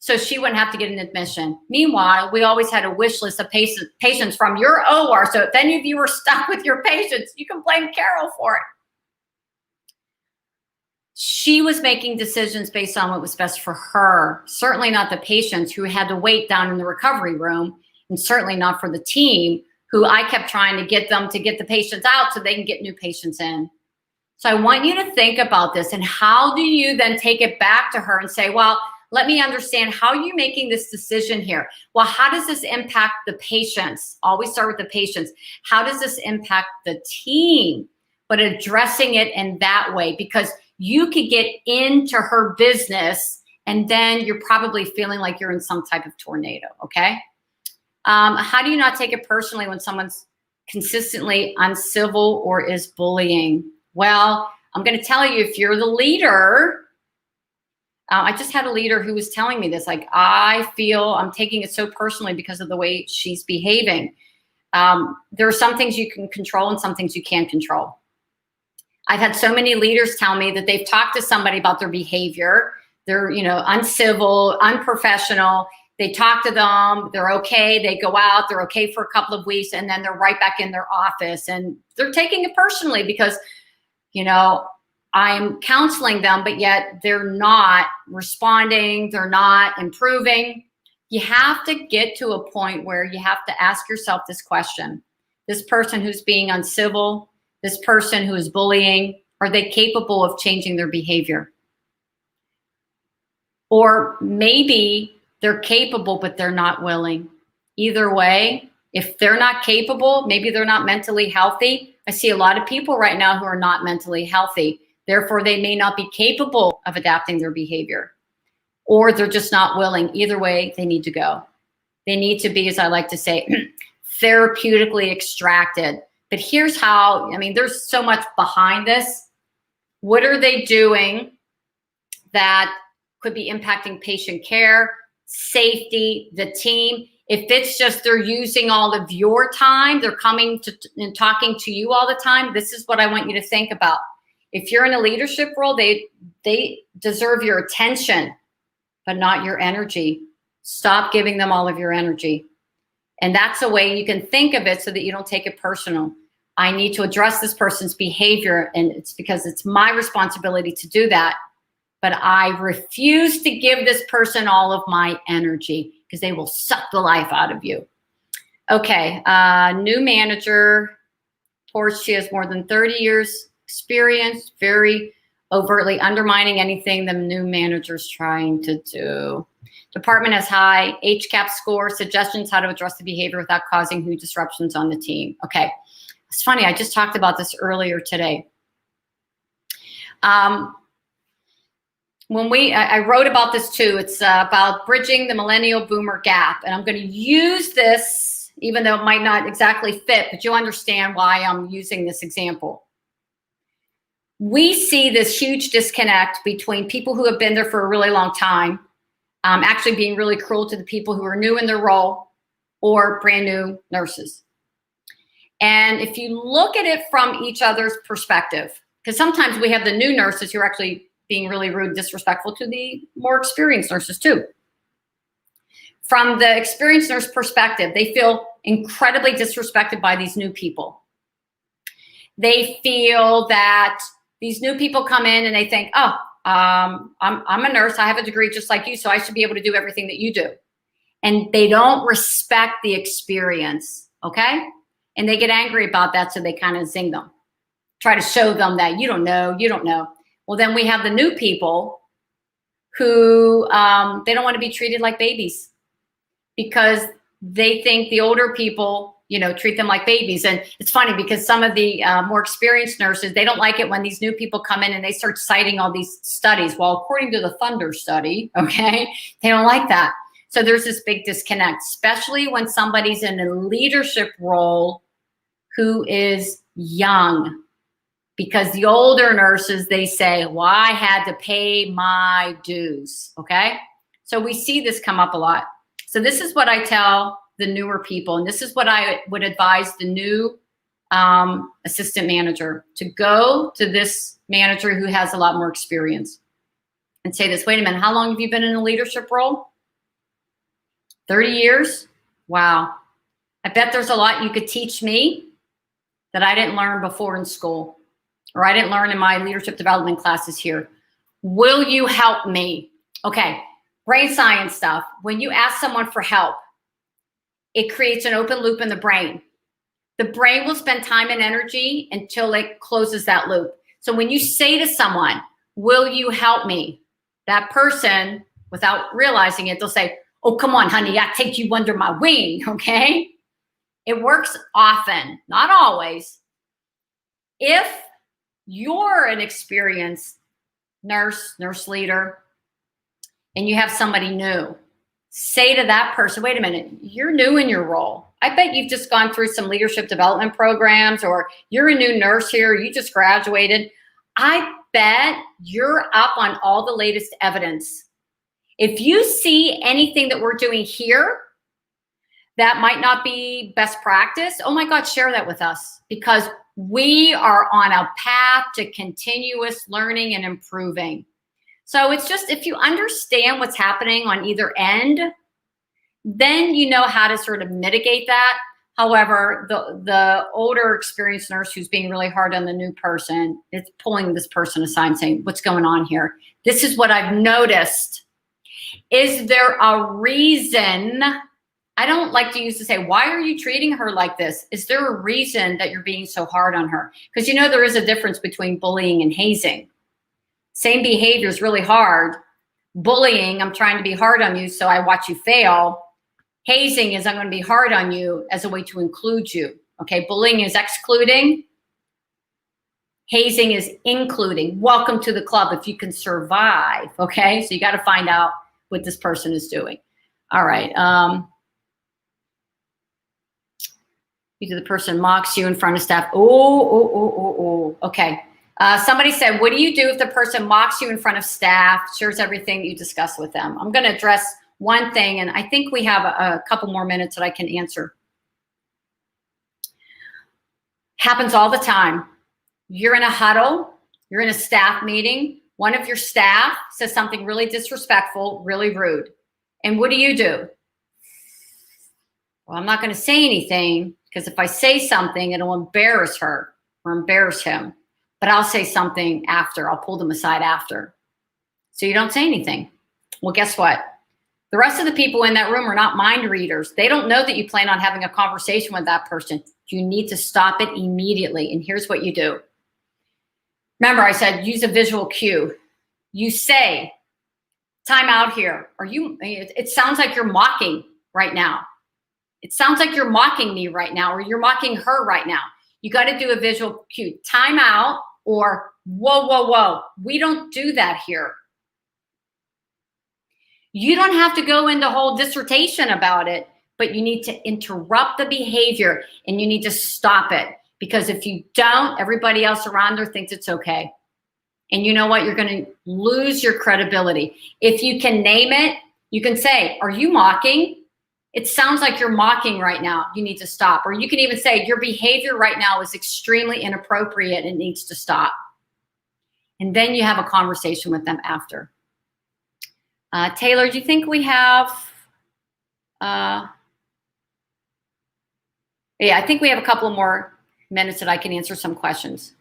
so she wouldn't have to get an admission. Meanwhile, we always had a wish list of patients from your OR. So if any of you were stuck with your patients, you can blame Carol for it. She was making decisions based on what was best for her, certainly not the patients who had to wait down in the recovery room, and certainly not for the team who I kept trying to get them to get the patients out so they can get new patients in. So I want you to think about this, and how do you then take it back to her and say, well, let me understand, how are you making this decision here? Well, how does this impact the patients? Always start with the patients. How does this impact the team? But addressing it in that way, because you could get into her business and then you're probably feeling like you're in some type of tornado, okay? How do you not take it personally when someone's consistently uncivil or is bullying? Well, I'm going to tell you, if you're the leader, I just had a leader who was telling me this, like, I feel I'm taking it so personally because of the way she's behaving. There are some things you can control and some things you can't control. I've had so many leaders tell me that they've talked to somebody about their behavior. They're, uncivil, unprofessional. They talk to them, they're okay, they go out, they're okay for a couple of weeks, and then they're right back in their office. And they're taking it personally because, I'm counseling them, but yet they're not responding, they're not improving. You have to get to a point where you have to ask yourself this question. This person who's being uncivil, this person who is bullying, are they capable of changing their behavior? Or maybe they're capable, but they're not willing. Either way, if they're not capable, maybe they're not mentally healthy. I see a lot of people right now who are not mentally healthy. Therefore, they may not be capable of adapting their behavior, or they're just not willing. Either way, they need to go. They need to be, as I like to say, therapeutically extracted. But here's how, there's so much behind this. What are they doing that could be impacting patient care, safety, the team? If it's just they're using all of your time, they're coming to and talking to you all the time, this is what I want you to think about. If you're in a leadership role, they deserve your attention, but not your energy. Stop giving them all of your energy. And that's a way you can think of it so that you don't take it personal. I need to address this person's behavior, and it's because it's my responsibility to do that. But I refuse to give this person all of my energy because they will suck the life out of you. Okay, new manager. Of course, she has more than 30 years experience, very overtly undermining anything the new manager's trying to do. Department has high HCAP score, suggestions how to address the behavior without causing huge disruptions on the team. Okay, it's funny, I just talked about this earlier today. I wrote about this too. It's about bridging the millennial boomer gap. And I'm going to use this, even though it might not exactly fit, but you'll understand why I'm using this example. We see this huge disconnect between people who have been there for a really long time, actually being really cruel to the people who are new in their role, or brand new nurses. And if you look at it from each other's perspective, because sometimes we have the new nurses who are actually being really rude, disrespectful to the more experienced nurses too. From the experienced nurse perspective, they feel incredibly disrespected by these new people. They feel that these new people come in and they think, oh, I'm a nurse, I have a degree just like you, so I should be able to do everything that you do. And they don't respect the experience, okay? And they get angry about that, so they kind of zing them. Try to show them that you don't know. Well, then we have the new people who they don't want to be treated like babies because they think the older people, treat them like babies. And it's funny because some of the more experienced nurses, they don't like it when these new people come in and they start citing all these studies. Well, according to the Thunder study, okay, they don't like that. So there's this big disconnect, especially when somebody's in a leadership role who is young. Because the older nurses, they say, well, I had to pay my dues, okay? So we see this come up a lot. So this is what I tell the newer people, and this is what I would advise the new assistant manager, to go to this manager who has a lot more experience and say this, wait a minute, how long have you been in a leadership role? 30 years? Wow. I bet there's a lot you could teach me that I didn't learn before in school, or I didn't learn in my leadership development classes here. Will you help me? Okay, brain science stuff. When you ask someone for help, it creates an open loop in the brain. The brain will spend time and energy until it closes that loop. So when you say to someone, will you help me? That person, without realizing it, they'll say, oh, come on, honey, I take you under my wing, okay? It works often, not always. If you're an experienced nurse leader, and you have somebody new, say to that person, wait a minute, you're new in your role. I bet you've just gone through some leadership development programs, or you're a new nurse here, you just graduated. I bet you're up on all the latest evidence. If you see anything that we're doing here that might not be best practice, oh my God, share that with us, because we are on a path to continuous learning and improving. So it's just, if you understand what's happening on either end, then you know how to sort of mitigate that. However, the older experienced nurse who's being really hard on the new person is pulling this person aside and saying, what's going on here? This is what I've noticed. Is there a reason? I don't like to use to say, why are you treating her like this? Is there a reason that you're being so hard on her? Because you know there is a difference between bullying and hazing. Same behavior is really hard. Bullying, I'm trying to be hard on you so I watch you fail. Hazing is I'm going to be hard on you as a way to include you. Okay, bullying is excluding. Hazing is including. Welcome to the club if you can survive. Okay, so you got to find out what this person is doing. All right. Either the person mocks you in front of staff. Okay. Somebody said, what do you do if the person mocks you in front of staff, shares everything you discuss with them? I'm going to address one thing, and I think we have a couple more minutes that I can answer. Happens all the time. You're in a huddle, you're in a staff meeting, one of your staff says something really disrespectful, really rude. And what do? Well, I'm not going to say anything, because if I say something, it'll embarrass her or embarrass him. But I'll say something after. I'll pull them aside after. So you don't say anything. Well, guess what? The rest of the people in that room are not mind readers. They don't know that you plan on having a conversation with that person. You need to stop it immediately. And here's what you do. Remember, I said use a visual cue. You say, time out here. It sounds like you're mocking right now. It sounds like you're mocking me right now, or you're mocking her right now. You got to do a visual cue. Time out, or whoa, whoa, whoa. We don't do that here. You don't have to go into a whole dissertation about it, but you need to interrupt the behavior and you need to stop it. Because if you don't, everybody else around her thinks it's okay. And you know what? You're going to lose your credibility. If you can name it, you can say, are you mocking? It sounds like you're mocking right now. You need to stop. Or you can even say, your behavior right now is extremely inappropriate and needs to stop. And then you have a conversation with them after. Taylor, do you think we have, yeah, I think we have a couple more minutes that I can answer some questions.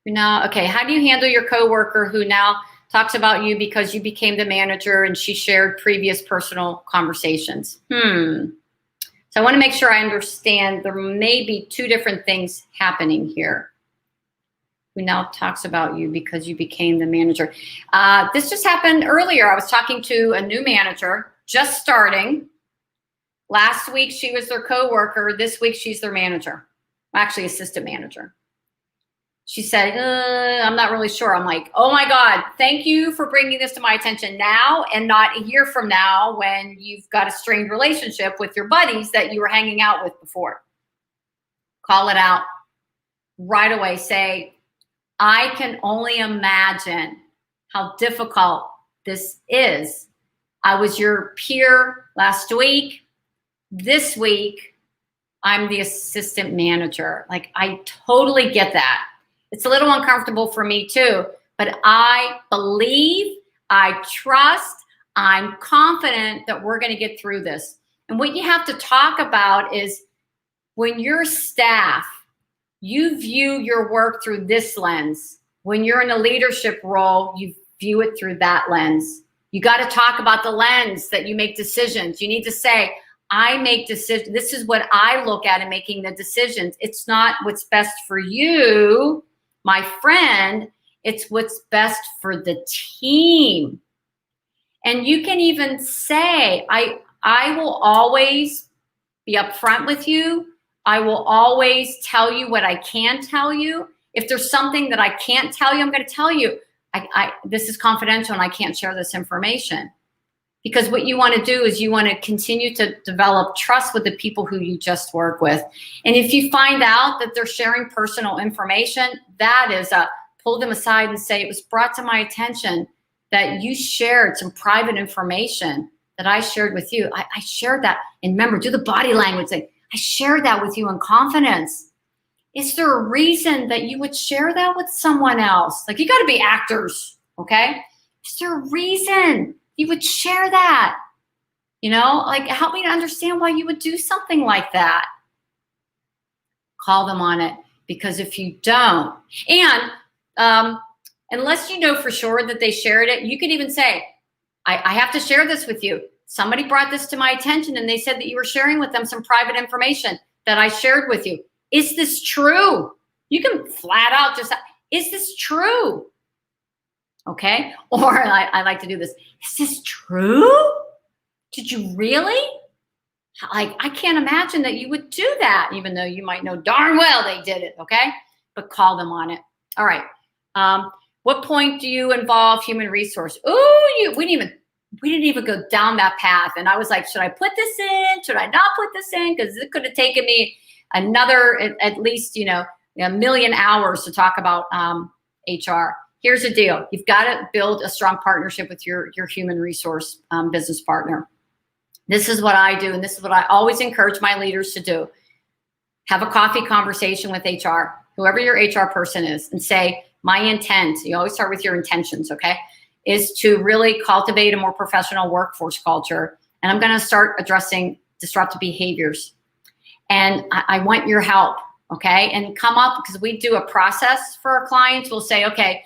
Now, okay, how do you handle your coworker who now talks about you because you became the manager and she shared previous personal conversations? So I want to make sure I understand there may be two different things happening here. Who now talks about you because you became the manager. This just happened earlier. I was talking to a new manager, just starting. Last week, she was their coworker. This week, she's their manager. Actually, assistant manager. She said, I'm not really sure. I'm like, oh my God, thank you for bringing this to my attention now and not a year from now when you've got a strained relationship with your buddies that you were hanging out with before. Call it out right away. Say, I can only imagine how difficult this is. I was your peer last week. This week, I'm the assistant manager. Like, I totally get that. It's a little uncomfortable for me too, but I believe, I trust, I'm confident that we're going to get through this. And what you have to talk about is when your staff, you view your work through this lens. When you're in a leadership role, you view it through that lens. You got to talk about the lens that you make decisions. You need to say, I make decisions. This is what I look at in making the decisions. It's not what's best for you, my friend. It's what's best for the team. And you can even say, I will always be upfront with you. I will always tell you what I can tell you. If there's something that I can't tell you, I'm going to tell you, this is confidential and I can't share this information. Because what you want to do is you want to continue to develop trust with the people who you just work with. And if you find out that they're sharing personal information, that is pull them aside and say, it was brought to my attention that you shared some private information that I shared with you. I shared that. And remember, do the body language thing. I shared that with you in confidence. Is there a reason that you would share that with someone else? Like, you got to be actors, okay? Is there a reason you would share that? You know, like, help me to understand why you would do something like that. Call them on it, because if you don't, and unless you know for sure that they shared it, you could even say, I have to share this with you. Somebody brought this to my attention and they said that you were sharing with them some private information that I shared with you. Is this true? You can flat out just, is this true? Okay. Or I like to do this. Is this true? Did you really? Like, I can't imagine that you would do that, even though you might know darn well they did it. Okay. But call them on it. All right. What point do you involve human resource? Oh, we didn't even go down that path. And I was like, should I put this in? Should I not put this in? Because it could have taken me another, at least, a million hours to talk about HR. Here's the deal. You've got to build a strong partnership with your human resource business partner. This is what I do. And this is what I always encourage my leaders to do. Have a coffee conversation with HR, whoever your HR person is, and say, my intent, you always start with your intentions, okay, is to really cultivate a more professional workforce culture. And I'm going to start addressing disruptive behaviors. And I want your help, okay? And come up, because we do a process for our clients. We'll say, okay,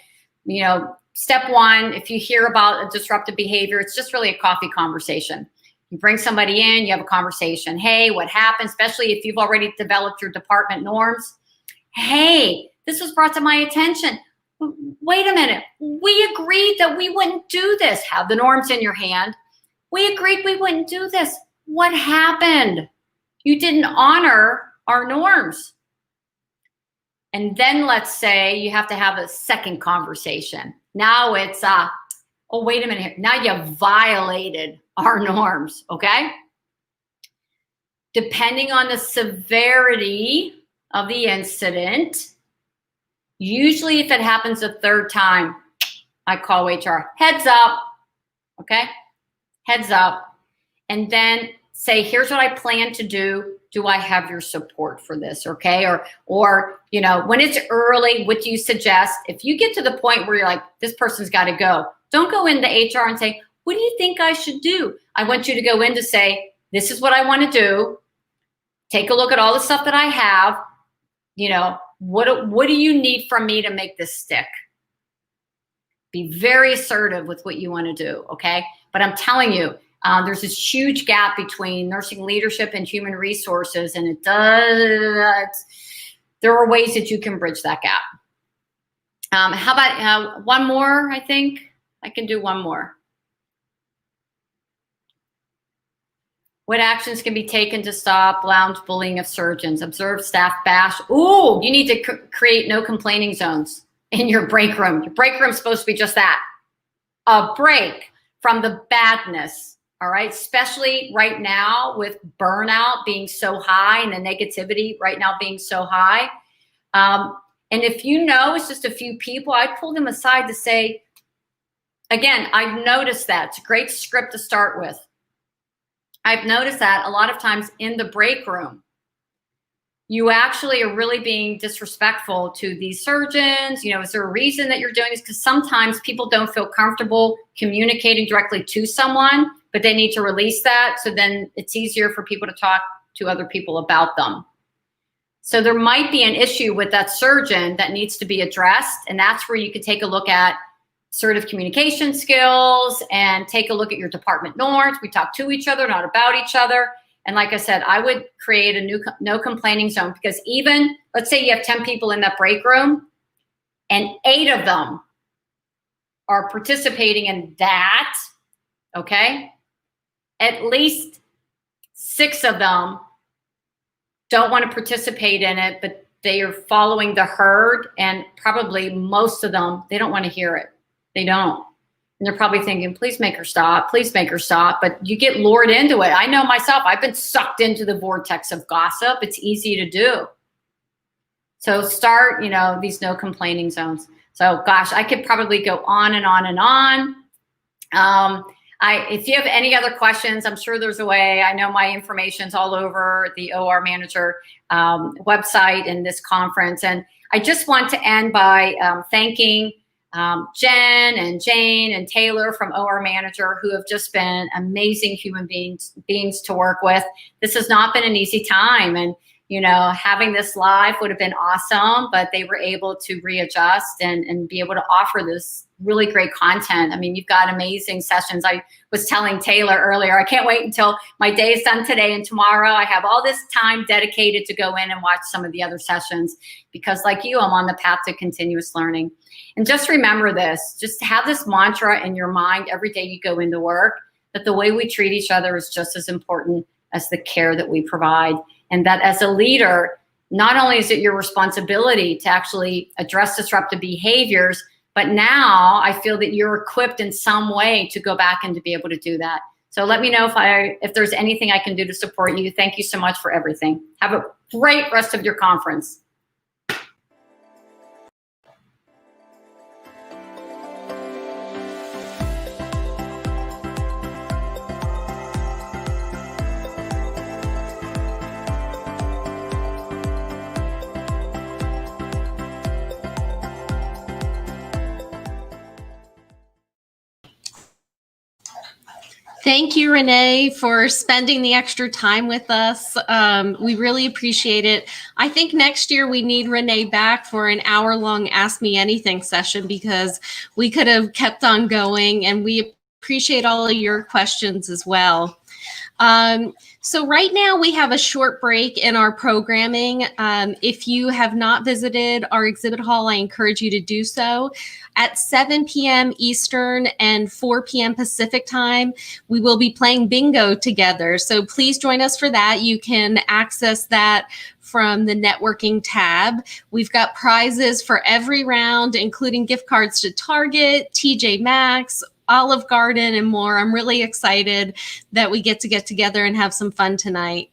step one, if you hear about a disruptive behavior, it's just really a coffee conversation. You bring somebody in, you have a conversation. Hey, what happened? Especially if you've already developed your department norms. Hey, this was brought to my attention. Wait a minute. We agreed that we wouldn't do this. Have the norms in your hand. We agreed we wouldn't do this. What happened? You didn't honor our norms. And then let's say you have to have a second conversation. Now it's, oh, wait a minute. Now you violated our norms, okay? Depending on the severity of the incident, usually if it happens a third time, I call HR. Heads up, okay? Heads up. And then say, here's what I plan to do. Do I have your support for this, okay? Or when it's early, what do you suggest? If you get to the point where you're like, this person's got to go, don't go into HR and say, what do you think I should do? I want you to go in to say, this is what I want to do. Take a look at all the stuff that I have. What do you need from me to make this stick? Be very assertive with what you want to do, okay? But I'm telling you, there's this huge gap between nursing leadership and human resources, and there are ways that you can bridge that gap. How about one more? I think I can do one more. What actions can be taken to stop lounge bullying of surgeons? Observe staff bash. Ooh, you need to create no complaining zones in your break room. Your break room's supposed to be just that, a break from the badness, all right? Especially right now with burnout being so high and the negativity right now being so high. And if it's just a few people, I pull them aside to say, again, I've noticed that. It's a great script to start with. I've noticed that a lot of times in the break room, you actually are really being disrespectful to these surgeons. Is there a reason that you're doing this? Because sometimes people don't feel comfortable communicating directly to someone, but they need to release that. So then it's easier for people to talk to other people about them. So there might be an issue with that surgeon that needs to be addressed. And that's where you could take a look at assertive communication skills and take a look at your department norms. We talk to each other, not about each other. And like I said, I would create a new no complaining zone, because even, let's say you have 10 people in that break room and 8 of them are participating in that, okay? At least 6 of them don't want to participate in it, but they are following the herd, and probably most of them, they don't want to hear it. They don't. And they're probably thinking, please make her stop, please make her stop. But you get lured into it. I know myself, I've been sucked into the vortex of gossip. It's easy to do. So start, these no complaining zones. So gosh, I could probably go on and on and on. If you have any other questions, I'm sure there's a way. I know my information's all over the OR Manager website and this conference. And I just want to end by thanking Jen and Jane and Taylor from OR Manager, who have just been amazing human beings to work with. This has not been an easy time. And having this live would have been awesome, but they were able to readjust and be able to offer this really great content. I mean, you've got amazing sessions. I was telling Taylor earlier, I can't wait until my day is done today and tomorrow. I have all this time dedicated to go in and watch some of the other sessions, because like you, I'm on the path to continuous learning. And just remember this, just have this mantra in your mind every day you go into work, that the way we treat each other is just as important as the care that we provide. And that as a leader, not only is it your responsibility to actually address disruptive behaviors, but now I feel that you're equipped in some way to go back and to be able to do that. So let me know if there's anything I can do to support you. Thank you so much for everything. Have a great rest of your conference. Thank you, Renee, for spending the extra time with us. We really appreciate it. I think next year we need Renee back for an hour-long Ask Me Anything session, because we could have kept on going, and we appreciate all of your questions as well. So right now we have a short break in our programming. If you have not visited our exhibit hall, I encourage you to do so. At 7 p.m. Eastern and 4 p.m. Pacific time, we will be playing bingo together. So please join us for that. You can access that from the networking tab. We've got prizes for every round, including gift cards to Target, TJ Maxx, Olive Garden, and more. I'm really excited that we get together and have some fun tonight.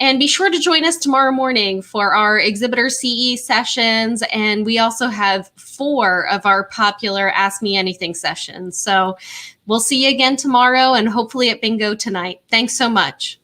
And be sure to join us tomorrow morning for our exhibitor CE sessions. And we also have 4 of our popular Ask Me Anything sessions. So we'll see you again tomorrow, and hopefully at bingo tonight. Thanks so much.